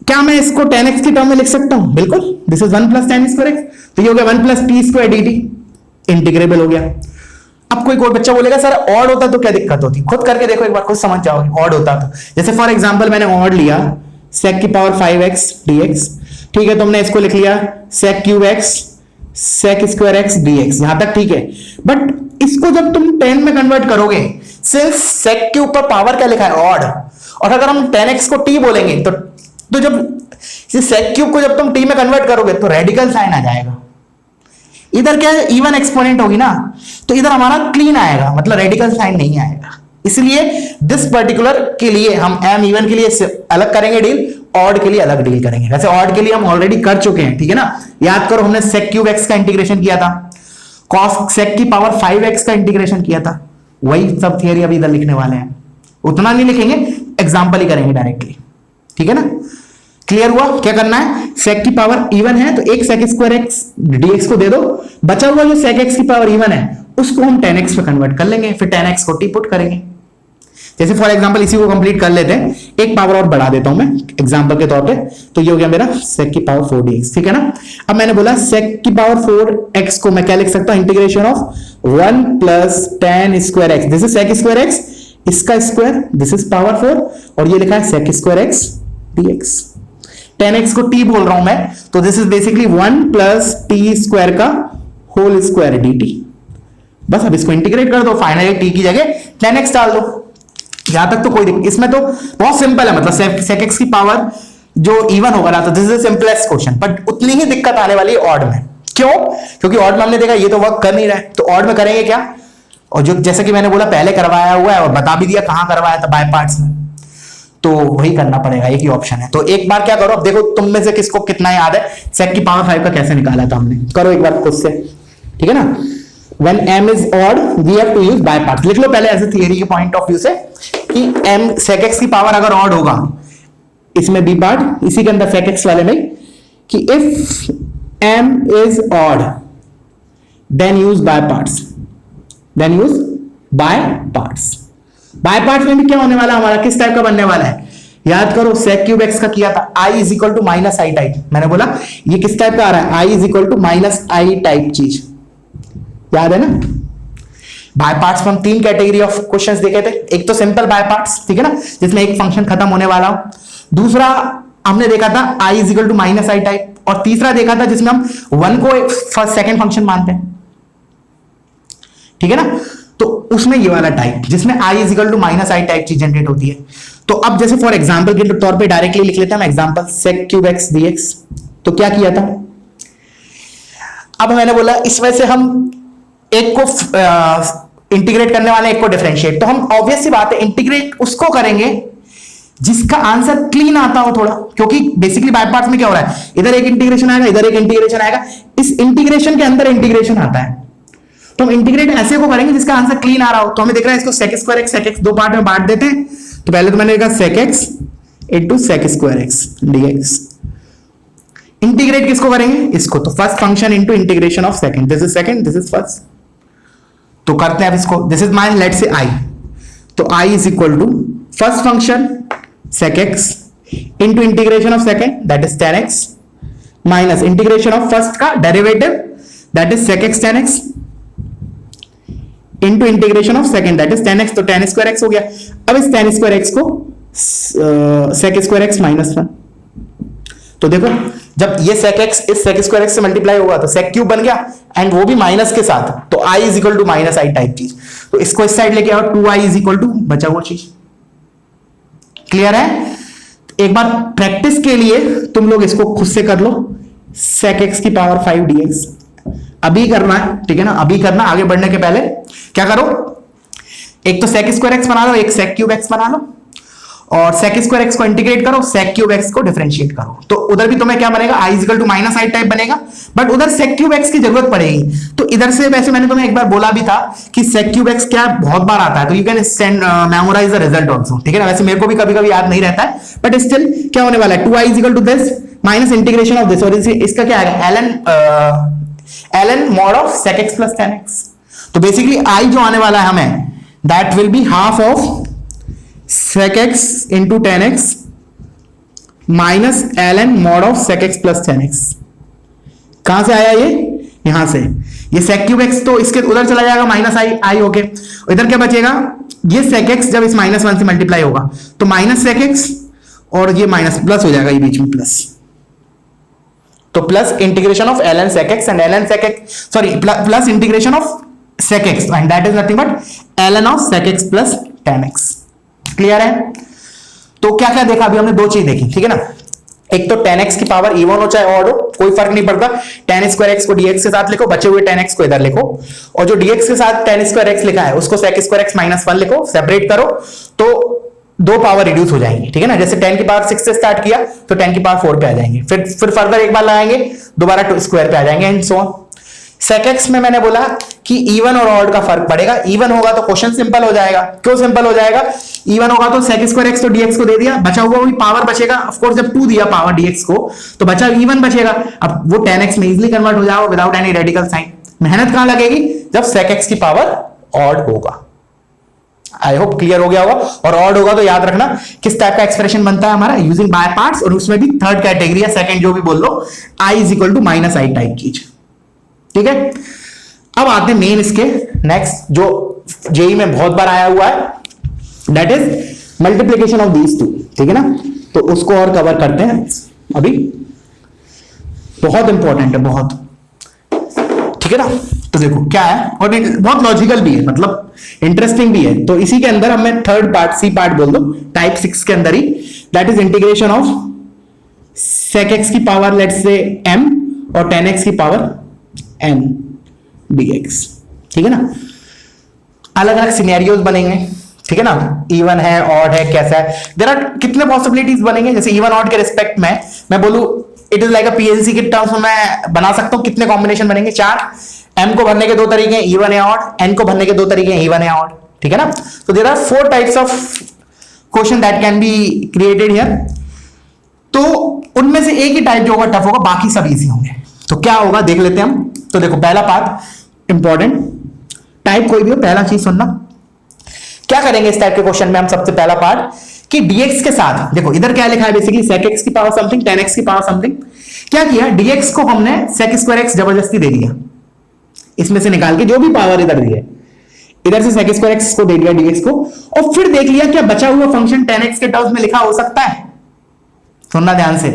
क्या मैं इसको 10x की टर्म में लिख सकता हूं, बिल्कुल, this is 1 plus tan square x, तो ये हो गया 1 plus T square dt, integrable हो गया। अब कोई बच्चा बोलेगा सर ऑड होता तो क्या दिक्कत होती, खुद करके देखो एक बार, खुद समझ जाओगे ऑड होता तो। जैसे फॉर एग्जांपल मैंने ऑड लिया sec की पावर 5x dx, ठीक है, तुमने इसको लिख लिया sec cube x sec square x dx, यहां तक ठीक है। बट इसको जब तुम 10 में कन्वर्ट करोगे, सिंस sec के ऊपर पावर क्या लिखा है, ऑड, और अगर हम 10x को t बोलेंगे तो जब sec क्यूब को जब तुम t में कन्वर्ट करोगे तो रेडिकल साइन आ जाएगा। इधर क्या है, इवन एक्सपोनेंट होगी ना, तो इधर हमारा क्लीन आएगा, मतलब रेडिकल साइन नहीं आएगा। इसलिए दिस पर्टिकुलर के लिए हम m इवन के लिए अलग करेंगे डील, ऑड के लिए अलग डील करेंगे। वैसे ऑड के लिए हम ऑलरेडी कर चुके हैं, ठीक है ना। याद करो हमने sec क्यूब x का इंटीग्रेशन किया था, cos sec की पावर 5x का इंटीग्रेशन किया था, वही सब थियरी अभी इधर लिखने वाले हैं। उतना नहीं लिखेंगे, एग्जाम्पल ही करेंगे डायरेक्टली, ठीक है ना। क्लियर हुआ, क्या करना है, sec की पावर इवन है तो एक sec स्क्वायर x dx को दे दो, बचा हुआ जो sec x की पावर इवन है उसको हम 10x पे कन्वर्ट कर लेंगे, फिर 10x को t पुट करेंगे। जैसे फॉर एग्जांपल इसी को कंप्लीट कर लेते हैं, एक पावर और बढ़ा देता हूं मैं एग्जांपल के तौर पे, तो ये हो गया मेरा sec की पावर 4 dx, ठीक है ना। अब मैंने बोला sec की पावर 4x को मैं क्या लिख सकता हूं, integration of 1 plus tan square x, this is sec square x, इसका स्क्वायर, दिस इज पावर 4, और ये लिखा है sec square x dx। 10x को t बोल रहा हूं मैं, तो this is basically 1 plus T square का होल स्क्वायर dt। बस अब इसको इंटीग्रेट कर दो, फाइनली t की जगह 10x डाल दो। यहां तक तो कोई दिक्कत, इसमें तो बहुत सिंपल है, मतलब sec x की पावर जो इवन होगा ना, तो this is simplest question. But उतनी ही दिक्कत आने वाली है ऑड में। क्यों? क्योंकि ऑड में हमने देखा ये तो वर्क कर नहीं रहा है, तो ऑड में करेंगे क्या, और जो जैसा कि मैंने बोला पहले करवाया हुआ है और बता भी दिया कहां करवाया था, बाय पार्ट्स में, तो वही करना पड़ेगा, एक ही ऑप्शन है। तो एक बार क्या करो, अब देखो तुम में से किसको कितना याद है sec की पावर 5 का कैसे निकाला था हमने, करो एक बार खुद से, ठीक है ना। When m is odd we have to use by parts, लिख लो पहले ऐसे थियरी के पॉइंट ऑफ व्यू से कि m sec x की पावर अगर ऑड होगा, इसमें b पार्ट, इसी के अंदर sec x वाले में, कि if m is odd then use by parts, then use by parts। By parts में भी क्या होने वाला हमारा, किस टाइप का बनने वाला है, याद करो sec क्यूब x का किया था i is equal to minus I type, मैंने बोला ये किस टाइप का आ रहा है, i is equal to minus I type चीज, याद है ना। बाय पार्ट्स में हम 3 कैटेगरी ऑफ क्वेश्चंस देखे थे, एक तो सिंपल बाय पार्ट्स, ठीक है ना, जिसमें एक फंक्शन खत्म होने वाला हो, दूसरा हमने देखा था i is equal to minus I type, और तीसरा देखा था जिसमें हम 1 को फर्स्ट सेकंड फंक्शन मानते हैं, ठीक है ना। तो उसमें ये वाला टाइप जिसमें i is equal to minus I type चीज जनरेट होती है। तो अब जैसे फॉर एग्जांपल के तौर पे डायरेक्टली लिख लेते हैं हम example sec cube x dx। तो क्या किया था, अब मैंने बोला इसमें से हम एक को इंटीग्रेट करने वाले, एक को डिफरेंशिएट, तो हम ऑब्वियस सी बात है इंटीग्रेट उसको करेंगे जिसका आंसर क्लीन आता हो थोड़ा, क्योंकि बेसिकली बाय पार्ट्स में क्या हो रहा है, इधर एक इंटीग्रेशन आएगा, इधर एक इंटीग्रेशन आएगा, इस इंटीग्रेशन के अंदर इंटीग्रेशन आता है, तो हम इंटीग्रेट ऐसे को करेंगे जिसका आंसर क्लीन आ रहा हो। तो हमें दिख रहा है इसको sec square x sec x दो पार्ट में बांट देते हैं, तो पहले तो मैंने लिखा sec x into sec square x dx। Integrate किसको करेंगे, इसको, तो first function into integration of second, this is second, this is first, तो करते हैं अब इसको, दिस इज माई लेट से आई, तो i is equal to first function sec x into integration of second that is tan x minus integration of first का derivative that is sec x tan x into integration of second that is tan x, तो tan square x हो गया। अब इस tan square x को sec square x minus 1, तो देखो जब ये sec x इस sec स्क्वायर x से मल्टीप्लाई होगा तो sec क्यूब बन गया एंड वो भी माइनस के साथ, तो i is equal to minus I type चीज, तो इसको इस साइड लेके आओ 2i इज इक्वल टू बचा हुआ चीज। क्लियर है? एक बार प्रैक्टिस के लिए तुम लोग इसको खुद से कर लो, sec x की पावर 5 dx अभी करना है, ठीक है ना, अभी करना, आगे बढ़ने के पहले क्या करो, एक तो sec स्क्वायर x बना लो, एक sec क्यूब x बना लो, और sec स्क्वायर x को इंटीग्रेट करो, sec क्यूब x को डिफरेंशिएट करो, तो उधर भी तुम्हें क्या बनेगा, i is equal to minus I type बनेगा, बट उधर sec क्यूब x की जरूरत पड़ेगी। तो इधर से वैसे मैंने तुम्हें एक बार बोला भी था कि sec क्यूब x क्या बहुत बार आता है, तो you can send memorise the result also, ठीक है ना। वैसे मेरे को भी कभी कभी याद नहीं रहता है, बट स्टिल क्या होने वाला है, 2i is equal to this minus integration of this, और इसका क्या आएगा, ln mod of sec x plus tan x। तो बेसिकली i जो आने वाला है हमें, that will be half of sec x into tan x minus ln mod of sec x plus tan x। कहां से आया ये, यहां से, ये sec क्यूब x तो इसके उधर चला जाएगा माइनस आई ओके, इधर क्या बचेगा, ये sec x जब इस माइनस 1 से मल्टीप्लाई होगा तो माइनस sec x, और ये माइनस प्लस हो जाएगा ये बीच में प्लस, तो plus integration of ln sec x and ln sec x, sorry plus integration of sec x and that is nothing but ln of sec x plus tan x। Clear है? तो क्या क्या देखा अभी हमने, दो चीज देखी, ठीक है ना, एक तो tan x की पावर इवन हो चाहे ऑड हो कोई फर्क नहीं पड़ता, tan स्क्वायर x को dx के साथ लिखो, बचे हुए tan x को इधर लिखो, और जो dx के साथ tan स्क्वायर x लिखा है उसको sec स्क्वायर x माइनस 1 लिखो, सेपरेट करो, तो दो पावर रिड्यूस हो जाएंगे, ठीक है ना। जैसे 10 की पावर 6 से स्टार्ट किया तो 10 की पावर 4 पे आ जाएंगे, फिर फर्दर एक बार लगाएंगे दोबारा टू स्क्वायर पे आ जाएंगे and so on. sec x में मैंने बोला कि इवन और ऑड का फर्क पड़ेगा, इवन होगा तो क्वेश्चन सिंपल हो जाएगा। क्यों सिंपल हो जाएगा, इवन होगा तो sec स्क्वायर x तो dx को दे दिया, बचा हुआ वही पावर बचेगा, ऑफ कोर्स जब 2 दिया पावर dx को तो बचा इवन बचेगा, अब वो tan x में इजीली कन्वर्ट हो जाएगा विदाउट एनी रेडिकल साइन। मेहनत कहां लगेगी, जब sec x की पावर ऑड होगा। आई होप क्लियर हो गया होगा। और ऑड होगा तो याद रखना किस टाइप का एक्सप्रेशन बनता है हमारा, यूजिंग बाय पार्ट्स, और उसमें भी थर्ड कैटेगरी या सेकंड जो भी बोल लो, i is equal to minus I type चीज, ठीक है। अब आते हैं मेन इसके नेक्स्ट जो जेई में बहुत बार आया हुआ है, that is multiplication of these two, ठीक है ना। तो उसको और कवर करते हैं अभी, बहुत इंपॉर्टेंट है बहुत, ठीक है ना। तो देखो क्या है, और बहुत लॉजिकल भी है, मतलब इंटरेस्टिंग भी है। तो इसी के अंदर हमें थर्ड पार्ट सी पार्ट बोल दो, टाइप 6 के अंदर ही, that is integration of sec x की पावर लेट्स से m और tan x की पावर n dx, ठीक है ना। अलग अलग सिनेरियोज बनेंगे, ठीक है ना, इवन है ऑड है कैसा है, देयर आर कितने पॉसिबिलिटीज बनेंगे। जैसे इवन ऑड के रिस्पेक्ट में मैं बोलूं it is like a PLC के टर्म्स में मैं बना सकता हूं, कितने कॉम्बिनेशन बनेंगे, 4। m को भरने के 2 तरीके हैं, इवन या ऑड, n को भरने के 2 तरीके हैं, इवन या ऑड, ठीक है ना। तो there are 4 types of question that can be created here. तो उनमें से एक ही टाइप जो होगा टफ होगा, बाकी सब इजी होंगे। तो क्या होगा देख लेते हैं हम। तो देखो पहला पार्ट इंपॉर्टेंट, टाइप कोई भी हो पहला चीज सुनना। क्या करेंगे इस टाइप के क्वेश्चन में हम, सबसे पहला पार्ट कि dx के साथ, देखो इधर क्या लिखा है बेसिकली sec x की पावर समथिंग, tan x की पावर समथिंग। क्या किया, dx को हमने sec स्क्वायर x जबरदस्ती दे दिया, इसमें से निकाल के जो भी पावर इधर दी है, इधर से sec स्क्वायर x को दे दिया dx को, और फिर देख लिया क्या बचा हुआ फंक्शन tan x के टर्म्स में लिखा हो सकता है। सुनना ध्यान से,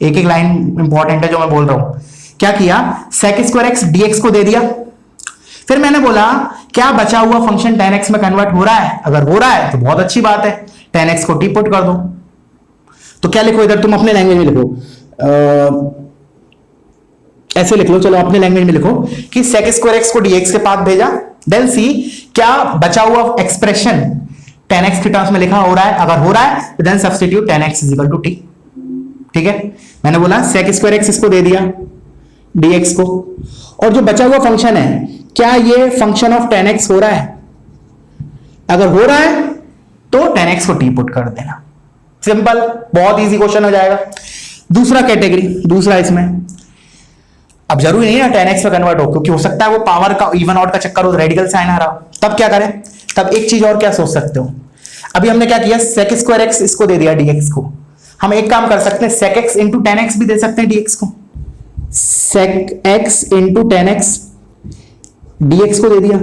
एक एक लाइन इंपॉर्टेंट है जो मैं बोल रहा हूं। क्या किया, sec स्क्वायर x dx को दे दिया, फिर मैंने बोला क्या बचा हुआ फंक्शन tan x में कन्वर्ट हो रहा है, अगर हो रहा है तो बहुत अच्छी बात है, tan x को टी पुट कर दो। तो क्या लिखो इधर, तुम अपने लैंग्वेज में लिखो, ऐसे लिख लो, चलो अपने लैंग्वेज में लिखो कि sec स्क्वायर x को dx के पास भेजा, देन सी क्या बचा हुआ एक्सप्रेशन tan x के टर्म्स में लिखा हो रहा है, अगर हो रहा है तो then substitute tan x is equal to t, ठीक है। मैंने बोला sec स्क्वायर x इसको दे दिया dx को, और जो बचा हुआ फंक्शन है क्या ये फंक्शन ऑफ tan x हो रहा है, अगर हो रहा है तो tan x को t पुट कर देना, सिंपल, बहुत इजी क्वेश्चन हो जाएगा। दूसरा कैटेगरी, दूसरा इसमें अब जरूरी नहीं है 10x में कन्वर्ट हो, क्योंकि हो सकता है वो पावर का इवन ऑड का चक्कर हो, रेडिकल साइन आ रहा हो, तब क्या करें? तब एक चीज और क्या सोच सकते हो, अभी हमने क्या किया, sec स्क्वायर एक्स इसको दे दिया dx को, हम एक काम कर सकते हैं sec x इंटू 10x भी दे सकते हैं dx को, sec x into 10x dx को दे दिया।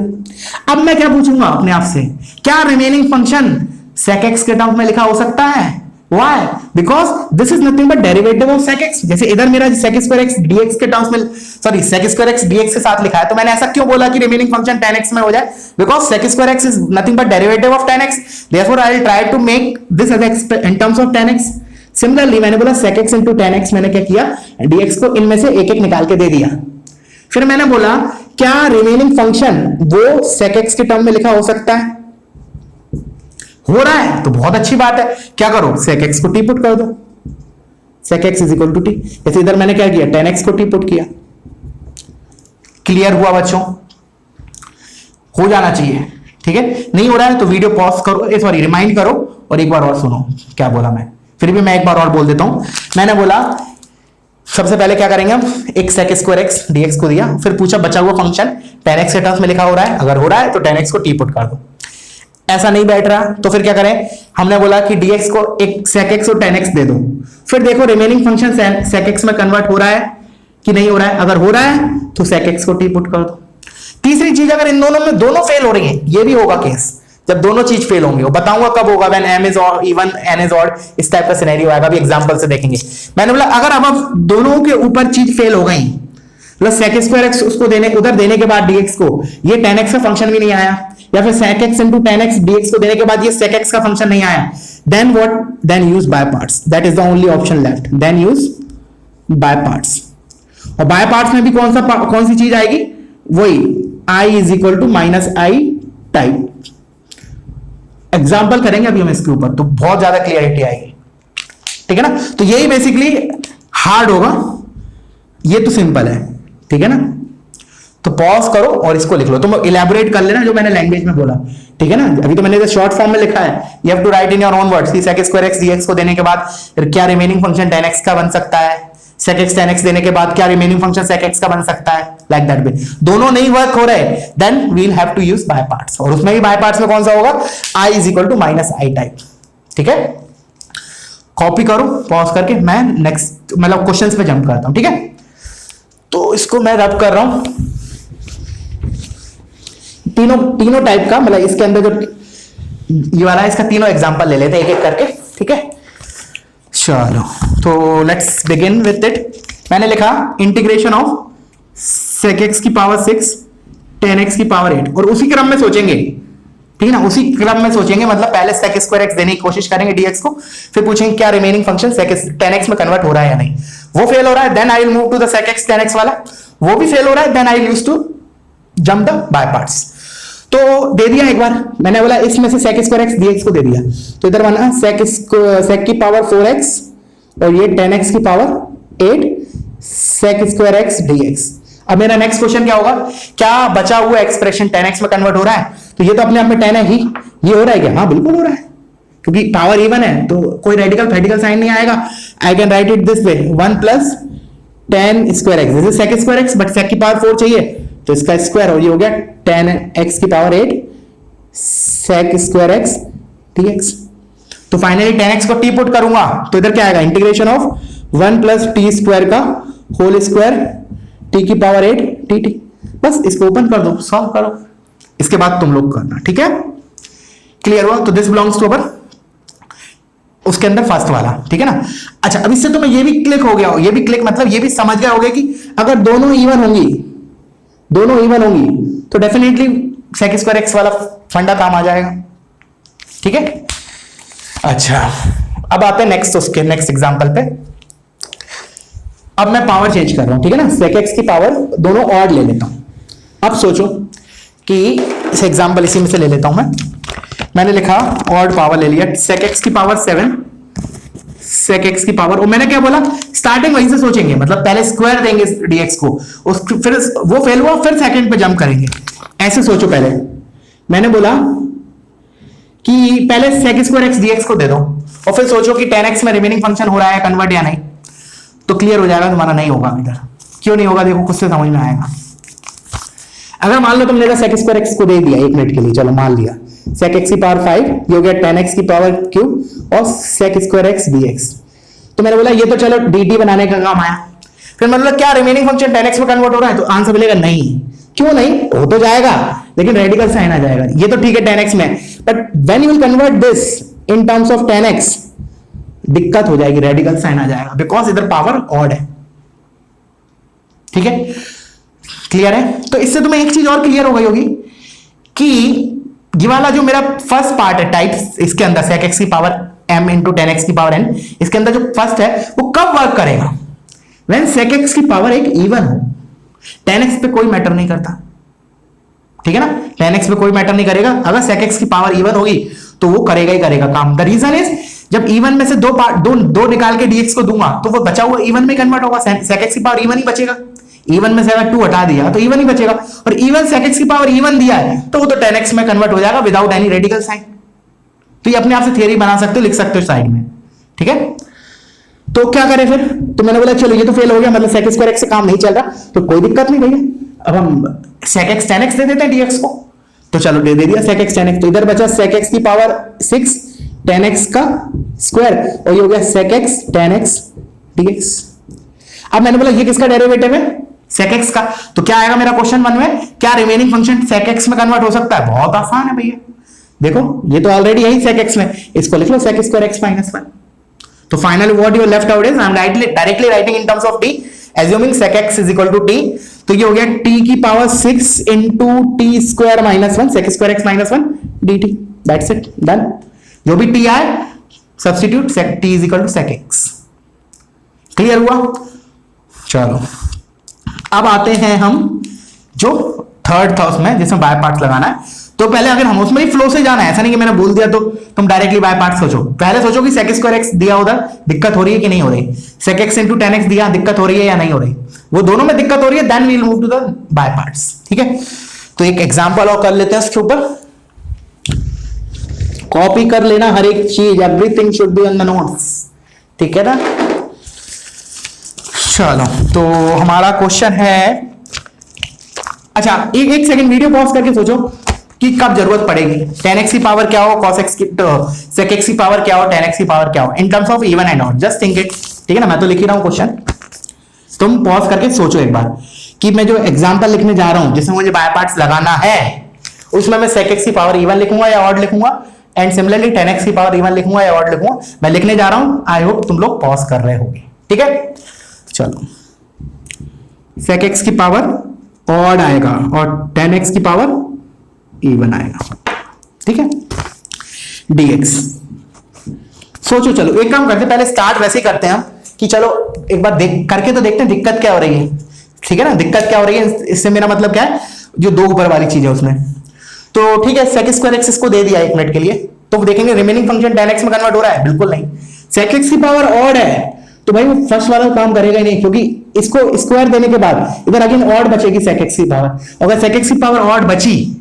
अब मैं क्या पूछूंगा अपने आप से, क्या रिमेनिंग फंक्शन sec x के टर्म में लिखा हो सकता है? Why? Because this is nothing but derivative of sec x। जैसे इधर मेरा sec स्क्वायर x dx के टर्म्स में, sorry sec square x dx के साथ लिखा है, तो मैंने ऐसा क्यों बोला कि रिमेनिंग फंक्शन 10x में हो जाए? Because sec square x is nothing but derivative of 10x, therefore I will try to make this as in terms of 10x। Similarly मैंने बोला sec x into 10x, मैंने क्या किया, dx को इनमें से एक एक निकाल के दे दिया। फिर मैंने बोला क्या रिमेनिंग फंक्शन वो sec x के टर्म में लिखा हो सकता है? हो रहा है, तो बहुत अच्छी बात है। क्या करो, sec x को टी पुट कर दो, sec x is equal to T. जैसे इधर मैंने क्या किया, 10x को टी पुट किया। क्लियर हुआ बच्चों? हो जाना चाहिए, ठीक है। नहीं हो रहा है तो वीडियो पॉज करो, सॉरी रिमाइंड करो और एक बार और सुनो क्या बोला मैं, फिर भी मैं एक बार और बोल देता हूं। मैंने बोला सबसे पहले क्या करेंगे हम, एक sec स्क्वायर x dx को दिया, फिर पूछा बचा हुआ फंक्शन 10x के टर्म्स में लिखा हो रहा है, अगर हो रहा है तो 10x को टी पुट कर दो। ऐसा नहीं बैठ रहा तो फिर क्या करें, हमने बोला कि dx को एक sec x और 10x दे दो, फिर देखो रिमेनिंग फंक्शन sec x में कन्वर्ट हो रहा है कि नहीं हो रहा है, अगर हो रहा है तो sec x को टी पुट कर दो। तीसरी चीज, अगर इन दोनों में दोनों फेल हो रही है, ये भी होगा केस जब दोनों चीज फेल होंगे, वो बताऊंगा कब होगा, when m is odd, even n is odd, इस टाइप का सिनेरियो आएगा, अभी एग्जांपल से देखेंगे। मैंने बोला अगर अब दोनों के ऊपर चीज फेल हो गई, मतलब sec स्क्वायर x उसको देने, उधर देने के बाद dx को ये 10x का फंक्शन भी नहीं आया, या फिर sec x into 10x dx को देने के बाद ये sec x का फंक्शन नहीं आया, then what? Then use by parts, that is the only option left, then use by parts। और by parts में भी कौन सी चीज आएगी, वही i is equal to minus i type. Example करेंगे अभी हम इसके ऊपर, तो बहुत ज्यादा क्लियरिटी आएगी, ठीक है ना। तो यही बेसिकली हार्ड होगा, ये तो सिंपल है, ठीक है ना। तो पॉज करो और इसको लिख लो, तुम इलैबोरेट कर लेना जो मैंने लैंग्वेज में बोला, ठीक है ना। अभी तो मैंने शॉर्ट फॉर्म में लिखा है, you have to write in your own words कि sec स्क्वायर x dx को देने के बाद क्या रिमेनिंग फंक्शन 10x का बन सकता है, sec x 10x देने के बाद क्या रिमेनिंग फंक्शन sec x का बन सकता है, लाइक दैट वे। दोनों नहीं वर्क हो रहे, then we will have to use by parts, और उसमें भी बाय पार्ट्स में कौन सा होगा, i is equal to minus I type, ठीक है। कॉपी करो पॉज करके, मैं नेक्स्ट मतलब क्वेश्चंस पे जंप करता हूं, ठीक है। तो इसको मैं रब कर रहा हूं, तीनों टाइप का, मतलब इसके अंदर जो ये वाला है इसका तीनों एग्जांपल ले लेते हैं एक एक करके, ठीक है। चलो तो लेट्स बिगिन विद इट। मैंने लिखा इंटीग्रेशन ऑफ sec x की पावर 6 10x की पावर 8, और उसी क्रम में सोचेंगे, ठीक है ना, उसी क्रम में सोचेंगे, मतलब पहले sec स्क्वायर x देने की कोशिश करेंगे dx को, फिर पूछेंगे क्या रिमेनिंग फंक्शन sec 10x में कन्वर्ट हो रहा है या नहीं। वो फेल हो रहा है, then I will move to the sec x 10x वाला, वो भी फेल हो रहा है, then I will use to jump the by parts. तो दे दिया एक बार, मैंने बोला इसमें से sec स्क्वायर x dx को दे दिया, तो इधर बना sec की पावर 4x और ये 10x की power 8 sec square x dx। अब मेरा नेक्स्ट क्वेश्चन क्या होगा, क्या बचा हुआ एक्सप्रेशन 10x में कन्वर्ट हो रहा है, तो ये तो अपने आप में 10 है ही, ये हो रहा है क्या, हाँ बिल्कुल हो रहा है, क्योंकि पावर इवन है तो कोई रेडिकल साइन नहीं आएगा। आई can write it this way, 1 plus 10 square x, जैसे sec square x, but sec की पावर 4 चाहिए तो इसका स्क्वायर, और ये हो गया 10x की power 8 sec square x dx। तो फाइनली 10x को टी पुट करूंगा तो इधर क्या आएगा, integration of 1 plus T square का होल स्क्वायर t की पावर 8 dt। बस इसको ओपन कर दो, सॉल्व करो, इसके बाद तुम लोग करना, ठीक है। क्लियर हुआ? तो दिस बिलोंग्स टू अवर उसके अंदर फर्स्ट वाला, ठीक है ना। अच्छा, अब इससे तुम्हें ये भी क्लिक हो गया हो, ये भी क्लिक मतलब ये भी समझ गया होगा कि अगर दोनों इवन होंगी तो डेफिनेटली sec स्क्वायर x वाला फंडा काम आ जाएगा, ठीक है। अच्छा, अब आते हैं नेक्स्ट एग्जांपल पे। अब मैं पावर चेंज कर रहा हूं, ठीक है ना, sec x की पावर दोनों ऑड ले लेता हूं। अब सोचो कि इस एग्जांपल इसी में से ले लेता हूं मैंने लिखा ऑड पावर ले लिया, sec x की पावर 7 sec x की पावर, और मैंने क्या बोला, स्टार्टिंग वहीं से सोचेंगे, मतलब पहले स्क्वायर देंगे dx को, फिर वो फेल हुआ, फिर सेकंड पे जंप करेंगे, ऐसे सोचो। पहले मैंने बोला कि पहले sec स्क्वायर x dx को दे दो, और फिर सोचो कि 10x में रिमेनिंग फंक्शन हो रहा है कन्वर्ट या नहीं, तो क्लियर हो जाएगा तुम्हारा, नहीं होगा इधर, क्यों नहीं होगा, देखो खुद से समझ में आएगा। अगर मान लो तुमने सेक स्क्वायर एक्स को दे दिया 1 मिनट के लिए, चलो मान लिया सेक एक्स की पावर 5, ये हो गया tan x की पावर क्यूब और सेक स्क्वायर एक्स dx। तो मैंने बोला ये तो चलो dt बनाने का काम आया, फिर मतलब क्या रिमेनिंग फंक्शन tan x में कन्वर्ट हो रहा है, तो आंसर मिलेगा नहीं। क्यों नहीं, हो तो जाएगा लेकिन रेडिकल साइन आ जाएगा। ये तो ठीक है tan x में, but when you will convert this in terms of tan x दिक्कत हो जाएगी, रेडिकल साइन आ जाएगा, बिकॉज इधर पावर ऑड है। ठीक है, क्लियर है? तो इससे तुम्हें एक चीज और क्लियर हो गई होगी कि ये वाला जो मेरा फर्स्ट पार्ट है टाइप, इसके अंदर sec x की power m into tan x की पावर n, इसके अंदर जो फर्स्ट है वो कब वर्क करेगा, व्हेन sec x की पावर एक इवन हो। tan x पे कोई मैटर नहीं करता, ठीक है ना, tan x पे कोई मैटर नहीं करेगा। अगर sec x की पावर इवन होगी तो वो करेगा ही करेगा काम। द रीजन इज जब इवन में से दो निकाल के dx को दूंगा तो वो बचा हुआ इवन में कन्वर्ट होगा, sec x की पावर इवन ही बचेगा। इवन में से अगर 2 हटा दिया तो इवन ही बचेगा, और इवन sec x की पावर इवन दिया है तो वो तो tan x में कन्वर्ट हो जाएगा विदाउट एनी रेडिकल साइन। तो ये अपने आप से थियरी बना सकते हो, लिख सकते हो साइड में। ठीक है, तो क्या करें फिर, तो मैंने बोला चलो ये तो फेल हो गया, मतलब sec स्क्वायर x से काम नहीं चल रहा, तो कोई दिक्कत नहीं भैया, अब हम sec x tan x दे देते हैं dx को। तो चलो दे दिया sec x tan x, तो इधर बचा sec x की पावर 6 tan x का स्क्वायर, और ये हो गया sec x tan x dx। अब मैंने बोला ये किसका डेरिवेटिव है, sec x का, तो क्या आएगा मेरा क्वेश्चन 1 में, क्या रिमेनिंग फंक्शन sec x में कन्वर्ट हो सकता है? बहुत आसान है भैया, देखो ये तो ऑलरेडी है sec x में, इसको लिख लो sec स्क्वायर x माइनस 1। तो finally what you left out is I am directly writing in terms of t, assuming sec x is equal to t, तो ये हो गया t की power 6 into t square minus 1 sec square x minus 1 dt, that's it, done. जो भी t आए substitute sec t is equal to sec x। Clear हुआ? चलो अब आते हैं हम जो थर्ड था उसमें, जिसमें बाय पार्ट्स लगाना है। तो पहले अगर हम उसमें ही फ्लो से जाना है, ऐसा नहीं कि मैंने बोल दिया तो तुम डायरेक्टली बाय पार्ट्स सोचो। पहले सोचो कि sec स्क्वायर x दिया उधर दिक्कत हो रही है कि नहीं हो रही, sec x into tan x दिया दिक्कत हो रही है या नहीं हो रही, वो दोनों में दिक्कत हो रही है, then we will move to the by parts. ठीक है, तो एक एग्जांपल और कर लेते हैं उसके ऊपर, कॉपी कर लेना हर एक चीज, everything should be on the notes. ठीक है ना, चलो तो हमारा क्वेश्चन है, अच्छा एक सेकंड वीडियो पॉज करके सोचो कि कब जरूरत पड़ेगी, tan x की पावर क्या हो, cos x की sec x की पावर क्या हो, tan x की पावर क्या हो, इन terms of even and odd, just think it. ठीक है ना, मैं तो लिख ही रहा हूं क्वेश्चन, तुम पॉज करके सोचो एक बार कि मैं जो एग्जांपल लिखने जा रहा हूं जिसमें मुझे बाय पार्ट्स लगाना है, उसमें मैं sec x की पावर इवन लिखूंगा या ऑड लिखूंगा, एंड सिमिलरली tan x की पावर इवन लिखूंगा या ऑड लिखूंगा, मैं लिखने जा रहा हूं। आई होप तुम लोग पॉज कर रहे होंगे। ठीक है, चलो sec x की पावर ऑड आएगा और tan x की पावर इवन आएगा। ठीक है, dx सोचो, चलो एक काम करते हैं, पहले स्टार्ट वैसे ही करते हैं हम कि चलो एक बार देख करके तो देखते हैं दिक्कत क्या हो रही है। ठीक है ना, दिक्कत क्या हो रही है, इससे मेरा मतलब क्या है, जो दो ऊपर वाली चीज है उसमें। तो ठीक है, sec स्क्वायर x इसको दे दिया 1 मिनट के लिए, तो देखेंगे रिमेनिंग फंक्शन tan x में कन्वर्ट हो रहा है, बिल्कुल नहीं। sec x की पावर ऑड है तो भाई वो फर्स्ट वाला काम करेगा ही नहीं, क्योंकि इसको स्क्वायर देने के बाद इधर अगेन ऑड बचेगी sec x की पावर, अगर sec x की पावर ऑड बची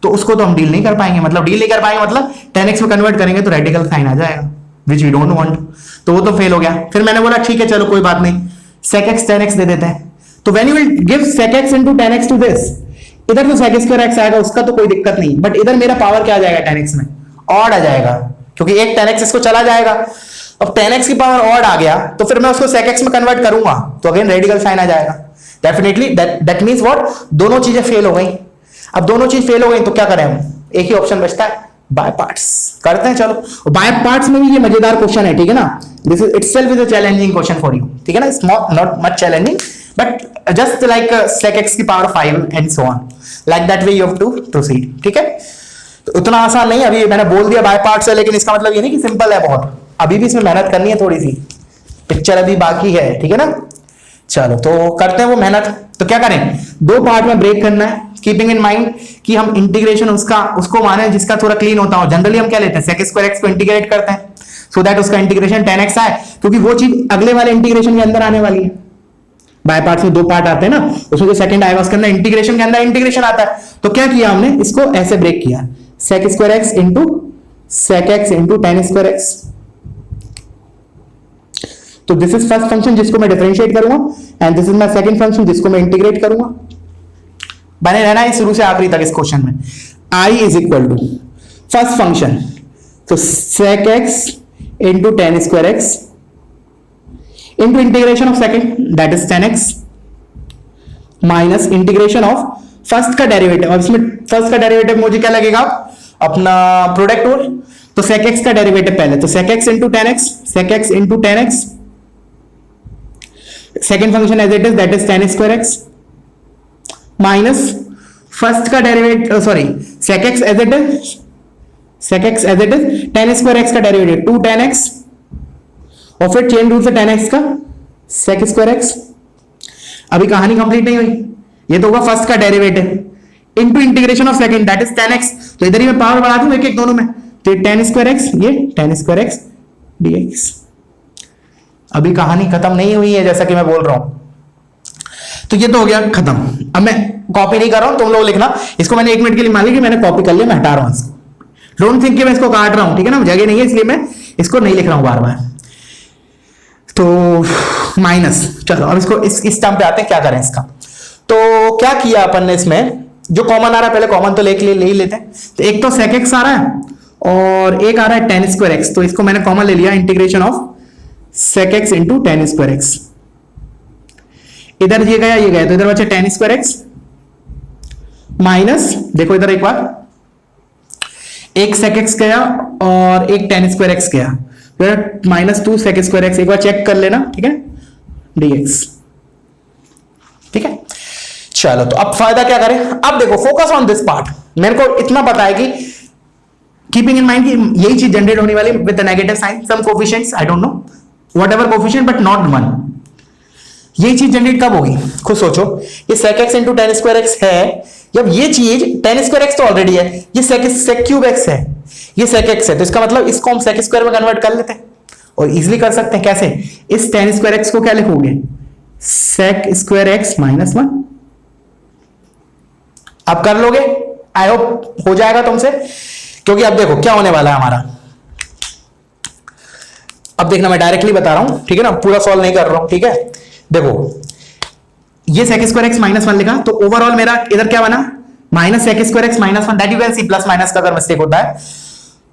तो उसको तो हम डील नहीं कर पाएंगे, मतलब डील नहीं कर पाएंगे मतलब tan x में कन्वर्ट करेंगे तो रेडिकल साइन आ जाएगा, विच वी डोंट वांट, तो वो तो फेल हो गया। फिर मैंने बोला ठीक है चलो कोई बात नहीं, sec x tan x दे देते हैं। तो when you will give sec x into tan x to this, इधर तो sec स्क्वायर x आएगा, उसका तो कोई दिक्कत नहीं, बट इधर मेरा पावर क्या आ जाएगा tan x में, ऑड आ जाएगा, क्योंकि एक tan x इसको चला जाएगा। अब tan x की पावर ऑड आ गया तो फिर मैं उसको sec x में कन्वर्ट करूंगा तो अगेन रेडिकल साइन आ जाएगा, डेफिनेटली दैट मींस व्हाट, दोनों चीजें फेल हो गई। अब दोनों चीज फेल हो गई तो क्या करें हम, एक ही ऑप्शन बचता है, बाय पार्ट्स करते हैं। चलो बाय पार्ट्स में भी ये मजेदार क्वेश्चन है, ठीक है ना, this is itself is a challenging question for you. ठीक है ना, it's not much challenging but just like sec x की power 5 and so on, like that way you have to proceed. ठीक है, तो उतना आसान नहीं, अभी मैंने बोल दिया बाय पार्ट्स है, लेकिन इसका मतलब ये नहीं कि सिंपल है बहुत, अभी भी इसमें मेहनत करनी है, थोड़ी सी पिक्चर अभी बाकी है। ठीक है ना, चलो तो करते हैं वो मेहनत। तो क्या करें, दो पार्ट में ब्रेक करना है, कीपिंग इन माइंड कि हम इंटीग्रेशन उसको माने जिसका थोड़ा क्लीन होता हो। जनरली हम क्या लेते हैं, sec स्क्वायर x को इंटीग्रेट करते हैं सो दैट उसका इंटीग्रेशन tan x आए, क्योंकि वो चीज अगले वाले इंटीग्रेशन के अंदर आने वाली है। बाय पार्ट्स में दो पार्ट आते हैं ना, उसमें जो सेकंड आएगा उसके अंदर इंटीग्रेशन के अंदर इंटीग्रेशन आता है। तो क्या किया हमने, इसको ऐसे ब्रेक किया, sec square x into sec x into tan square x। तो दिस इज फर्स्ट फंक्शन जिसको मैं डिफरेंशिएट करूंगा and this is my second function जिसको मैं इंटीग्रेट करूंगा। बने रहना है शुरू से आखिरी तक इस क्वेश्चन में। I is equal to first function तो sec x into tan square x into integration of second that is 10x minus integration of first का डेरिवेटिव। अब इसमें फर्स्ट का डेरिवेटिव मुझे क्या लगेगा अपना प्रोडक्ट रूल, तो sec x का डेरिवेटिव पहले तो sec x into tan x sec x into tan x second function as it is that is tan square x minus first का derivative sorry sec x as it is sec x as it is tan square x का derivative to tan x और फिर chain rule से tan x का sec square x. अभी कहानी complete नहीं हुई, ये तो होगा फर्स्ट का derivative into integration of second that is 10x। तो इधर ही मैं पावर बढ़ा दूं एक एक दोनों में, तो ये tan स्क्वायर एक्स ये tan स्क्वायर एक्स dx। अभी कहानी खत्म नहीं हुई है जैसा कि मैं बोल रहा हूं, तो ये तो हो गया खत्म। अब मैं कॉपी नहीं कर रहा हूं, तुम लोग लिखना इसको। मैंने 1 मिनट के लिए मान लिया कि मैंने कॉपी कर लिया, मैं हटा रहा हूं इसको। डोंट थिंक कि मैं इसको काट रहा हूं, ठीक है ना, जगह नहीं है इसलिए मैं इसको नहीं लिख रहा हूं बार बार। तो माइनस, चलो अब इसको इस टर्म पे आते हैं क्या करें इसका। तो क्या किया अपन ने, इसमें जो कॉमन आ रहा है पहले कॉमन तो ले ही लेते हैं। तो एक तो sec x आ रहा है और एक आ रहा है tan स्क्वायर एक्स, तो इसको मैंने कॉमन ले लिया, integration of sec x into tan square x. इधर ये गया तो इधर बचा tan स्क्वायर एक्स माइनस, देखो इधर एक बार, एक sec x गया और एक tan स्क्वायर एक्स गया, माइनस 2 sec स्क्वायर एक्स। एक बार चेक कर लेना, ठीक है, dx। ठीक है, चलो तो अब फायदा क्या करें। अब देखो फोकस ऑन दिस पार्ट। मेरे को इतना पता है कि कीपिंग इन माइंड कि यही चीज जनरेट होने वाली with the negative sign, some coefficients I don't know whatever coefficient but not 1। यही चीज जनरेट कब होगी खुद सोचो। ये sec x into tan square x है, जब ये चीज टेन स्क्वायर एक्स तो ऑलरेडी है, ये sec क्यूब एक्स है, ये sec x है, तो इसका मतलब इसको हम sec स्क्वायर में कन्वर्ट कर लेते हैं और इजिली कर सकते हैं। कैसे, इस टेन स्क्वायर एक्स को क्या लिखोगे, sec स्क्वायर एक्स माइनस 1। अब कर लोगे, आई होप हो जाएगा तुमसे, क्योंकि अब देखो क्या होने वाला है हमारा। अब देखना मैं डायरेक्टली बता रहा हूं, ठीक है ना, पूरा सॉल्व नहीं कर रहा हूं, ठीक है। देखो ये sec स्क्वायर एक्स माइनस 1 लिखा, तो ओवरऑल मेरा इधर क्या बना, minus sec square x minus 1, that you can see plus minus का अगर मिस्टेक होता है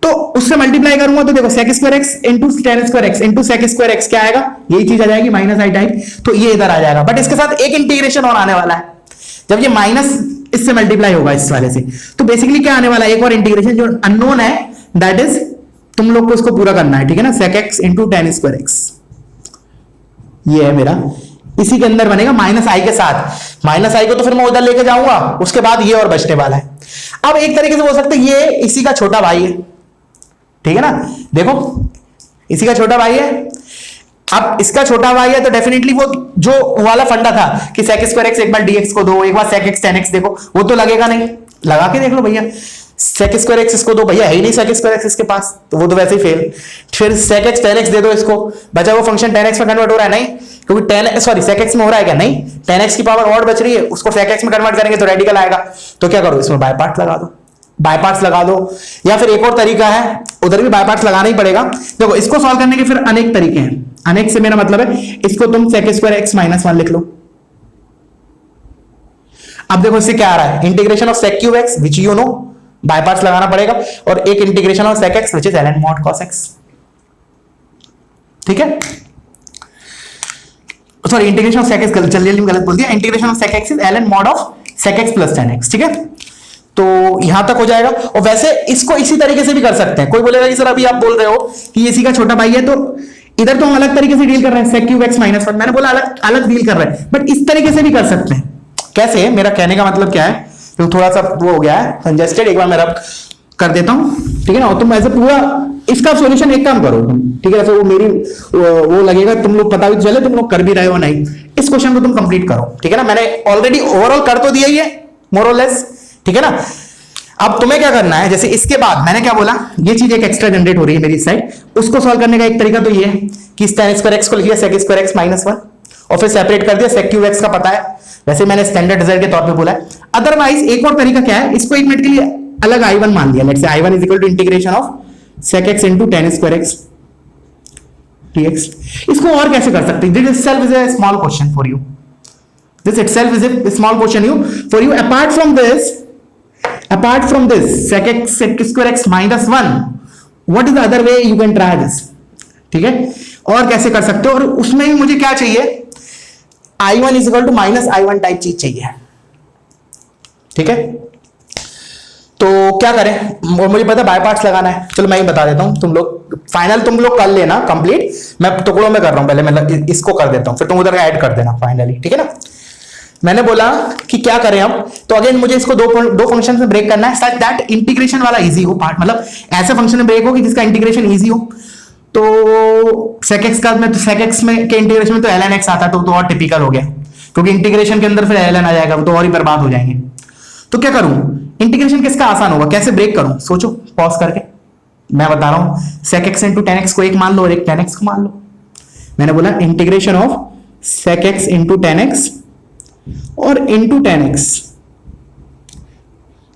तो उससे मल्टीप्लाई करूंगा, तो देखो sec square x into tan square x into sec square x क्या आएगा, यही चीज आ जाएगी माइनस आई टाइप, तो ये इधर आ जाएगा। बट इसके साथ एक इंटीग्रेशन और आने वाला है, जब ये माइनस इससे मल्टीप्लाई होगा इस वाले से, तो बेसिकली क्या आने वाला है, एक और इंटीग्रेशन जो अननोन है, दैट इज तुम लोग को इसको पूरा करना है, ठीक है ना, sec x into tan square x. ये है मेरा, इसी के अंदर बनेगा माइनस आई के साथ। माइनस आई को तो फिर मैं उधर लेके जाऊंगा, उसके बाद ये और बचने वाला है। अब एक तरीके से बोल सकते हैं ये इसी का छोटा भाई है, ठीक है ना, देखो इसी का छोटा भाई है। अब इसका छोटा भाई है तो डेफिनेटली वो जो वाला फंडा था कि sec स्क्वायर एक्स एक बार dx को दो, एक बार sec x tan x देखो, वो तो लगेगा नहीं। लगा के देख लो भैया, sec स्क्वायर एक्स इसको दो, भैया है ही नहीं sec स्क्वायर एक्स इसके पास, तो वो तो वैसे ही फेल। फिर sec x tan x दे दो इसको, बचा वो फंक्शन tan x में कन्वर्ट हो रहा है नहीं, क्योंकि sec x में हो रहा है क्या, नहीं, tan x की पावर और बच रही है, उसको sec x में कन्वर्ट करेंगे तो रेडिकल आएगा। तो क्या करो, इसमें बाय पार्ट्स लगा दो, बाय पार्ट्स लगा दो, या फिर एक और तरीका है, उधर भी बाय पार्ट्स लगाना ही पड़ेगा। देखो इसको सॉल्व करने के फिर अनेक तरीके हैं, अनेक से मेरा मतलब है इसको तुम sec स्क्वायर एक्स माइनस 1 लिख लो। अब देखो इससे क्या आ रहा है, integration of sec cube x which you know, by parts लगाना पड़ेगा, और एक integration of sec x which is ln mod cos x, ठीक है, sorry integration of sec x जल्दी गलत बोल दिया, integration of sec x is ln mod of sec x plus tan x, ठीक है। तो यहां तक हो जाएगा। और वैसे इसको इसी तरीके से भी कर सकते हैं। कोई बोलेगा कि सर अभी आप बोल रहे हो कि इसी का छोटा भाई है, तो इधर तो हम अलग तरीके से डील कर रहे हैं, sec क्यूब एक्स माइनस 1, मैंने बोला अलग अलग डील कर रहे हैं, बट इस तरीके से भी कर सकते हैं। कैसे, मेरा कहने का मतलब क्या है, तो थोड़ा सा वो हो गया है कंजेस्टेड, एक बार मैं रब कर देता हूं, ठीक है ना। और तुम ऐसे पूरा इसका सॉल्यूशन एक काम करो, ठीक है, ऐसे वो मेरी वो लगेगा तुम लोग पता भी चले तुम लोग कर भी रहे हो नहीं, इस क्वेश्चन को तुम कंप्लीट करो, ठीक है ना। मैंने ऑलरेडी ओवरऑल कर तो दिया ही है मोर और लेस, ठीक है ना। अब तुम्हें क्या करना है, जैसे इसके बाद मैंने क्या बोला, ये चीज एक एक्स्ट्रा जनरेट हो रही है मेरी साइड, उसको सॉल्व करने का एक तरीका तो ये है कि tan स्क्वायर एक्स को लिख दिया sec स्क्वायर एक्स माइनस 1 और फिर सेपरेट कर दिया, sec क्यूब एक्स का पता है, वैसे मैंने स्टैंडर्ड रिजल्ट के तौर पे बोला है। अदरवाइज एक और तरीका क्या है, इसको एक मिनट के लिए अलग I1 मान लिया, let's say I1 is equal to integration of sec x into tan square x dx। इसको और कैसे कर सकते हैं? This itself is a small question for you, this itself is a small question for you। apart from this sec x square x minus 1, what is the other way you can try this? ठीक है, और कैसे कर सकते हो? और उसमें ही मुझे क्या चाहिए, i1 is equal to minus i1 type चीज चाहिए। ठीक है, तो क्या करें? और मुझे पता बाय पार्ट्स लगाना है, चलो मैं ही बता देता हूं, तुम लोग फाइनल तुम लोग कर लेना कंप्लीट, मैं टुकड़ों में कर रहा हूं, पहले मैं इसको कर देता हूं, फिर तुम उधर ऐड कर देना फाइनली। ठीक है ना, मैंने बोला कि क्या करें अब, तो अगेन मुझे इसको दो फंक्शन में ब्रेक करना है सच दैट इंटीग्रेशन वाला इजी हो पार्ट, मतलब ऐसे फंक्शन में ब्रेक हो कि जिसका इंटीग्रेशन इजी हो। तो sec x का में, तो sec x में के इंटीग्रेशन में तो ln x आता, तो और टिपिकल हो गया, क्योंकि इंटीग्रेशन के अंदर फिर ln आ जाएगा, तो और ही बर्बाद हो जाएंगे। तो क्या करूं, इंटीग्रेशन किसका आसान होगा, कैसे ब्रेक करूं? सोचो पॉज करके, मैं बता रहा हूं। sec x into tan x को एक मान लो और एक tan x को मान लो। मैंने बोला integration of sec x into tan x और इंटू tan x,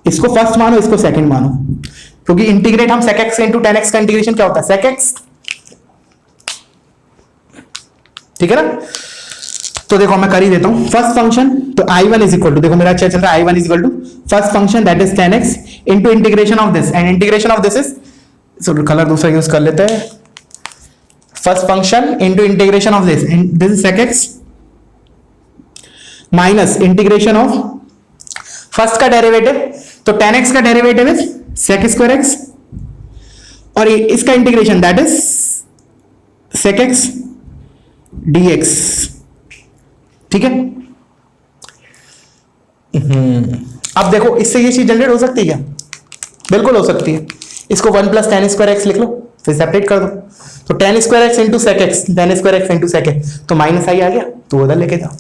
इसको फर्स्ट मानो, इसको सेकंड मानो, क्योंकि इंटीग्रेट हम sec x into tan x का इंटीग्रेशन क्या होता है, sec x। ठीक है ना, तो देखो मैं कर ही देता हूं फर्स्ट फंक्शन, तो i1 इज इक्वल टू, देखो मेरा अच्छा चल रहा है, i1 is equal to first function that is tan x into integration of this, and integration of this is, so colour दूसरा यूज कर लेते हैं, first function into integration of this, and this is sec x minus integration of first का derivative, तो tan x का derivative is sec square x, और इसका इंटीग्रेशन that is sec x dx। ठीक है, अब देखो इससे ये चीज जनरेट हो सकती है क्या? बिल्कुल हो सकती है। इसको 1 प्लस tan स्क्वायर x लिख लो, फिर सेपरेट कर दो, तो tan square x into sec x, tan square x into sec x, तो माइनस आई आ गया, तो उधर लेके जाओ।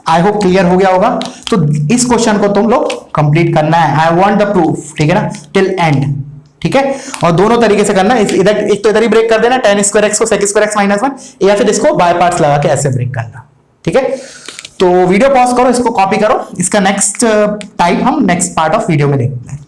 आई होप क्लियर हो गया होगा। तो इस क्वेश्चन को तुम लोग कंप्लीट करना है, आई वांट द प्रूफ, ठीक है ना, टिल एंड। ठीक है, और दोनों तरीके से करना, इधर एक तो इधर ही ब्रेक कर देना tan स्क्वायर x को sec स्क्वायर x माइनस 1, या फिर इसको बाय पार्ट्स लगा के ऐसे ब्रेक करना। ठीक है, तो वीडियो पॉज करो, इसको कॉपी करो, इसका नेक्स्ट टाइप हम नेक्स्ट पार्ट ऑफ वीडियो में देखते हैं।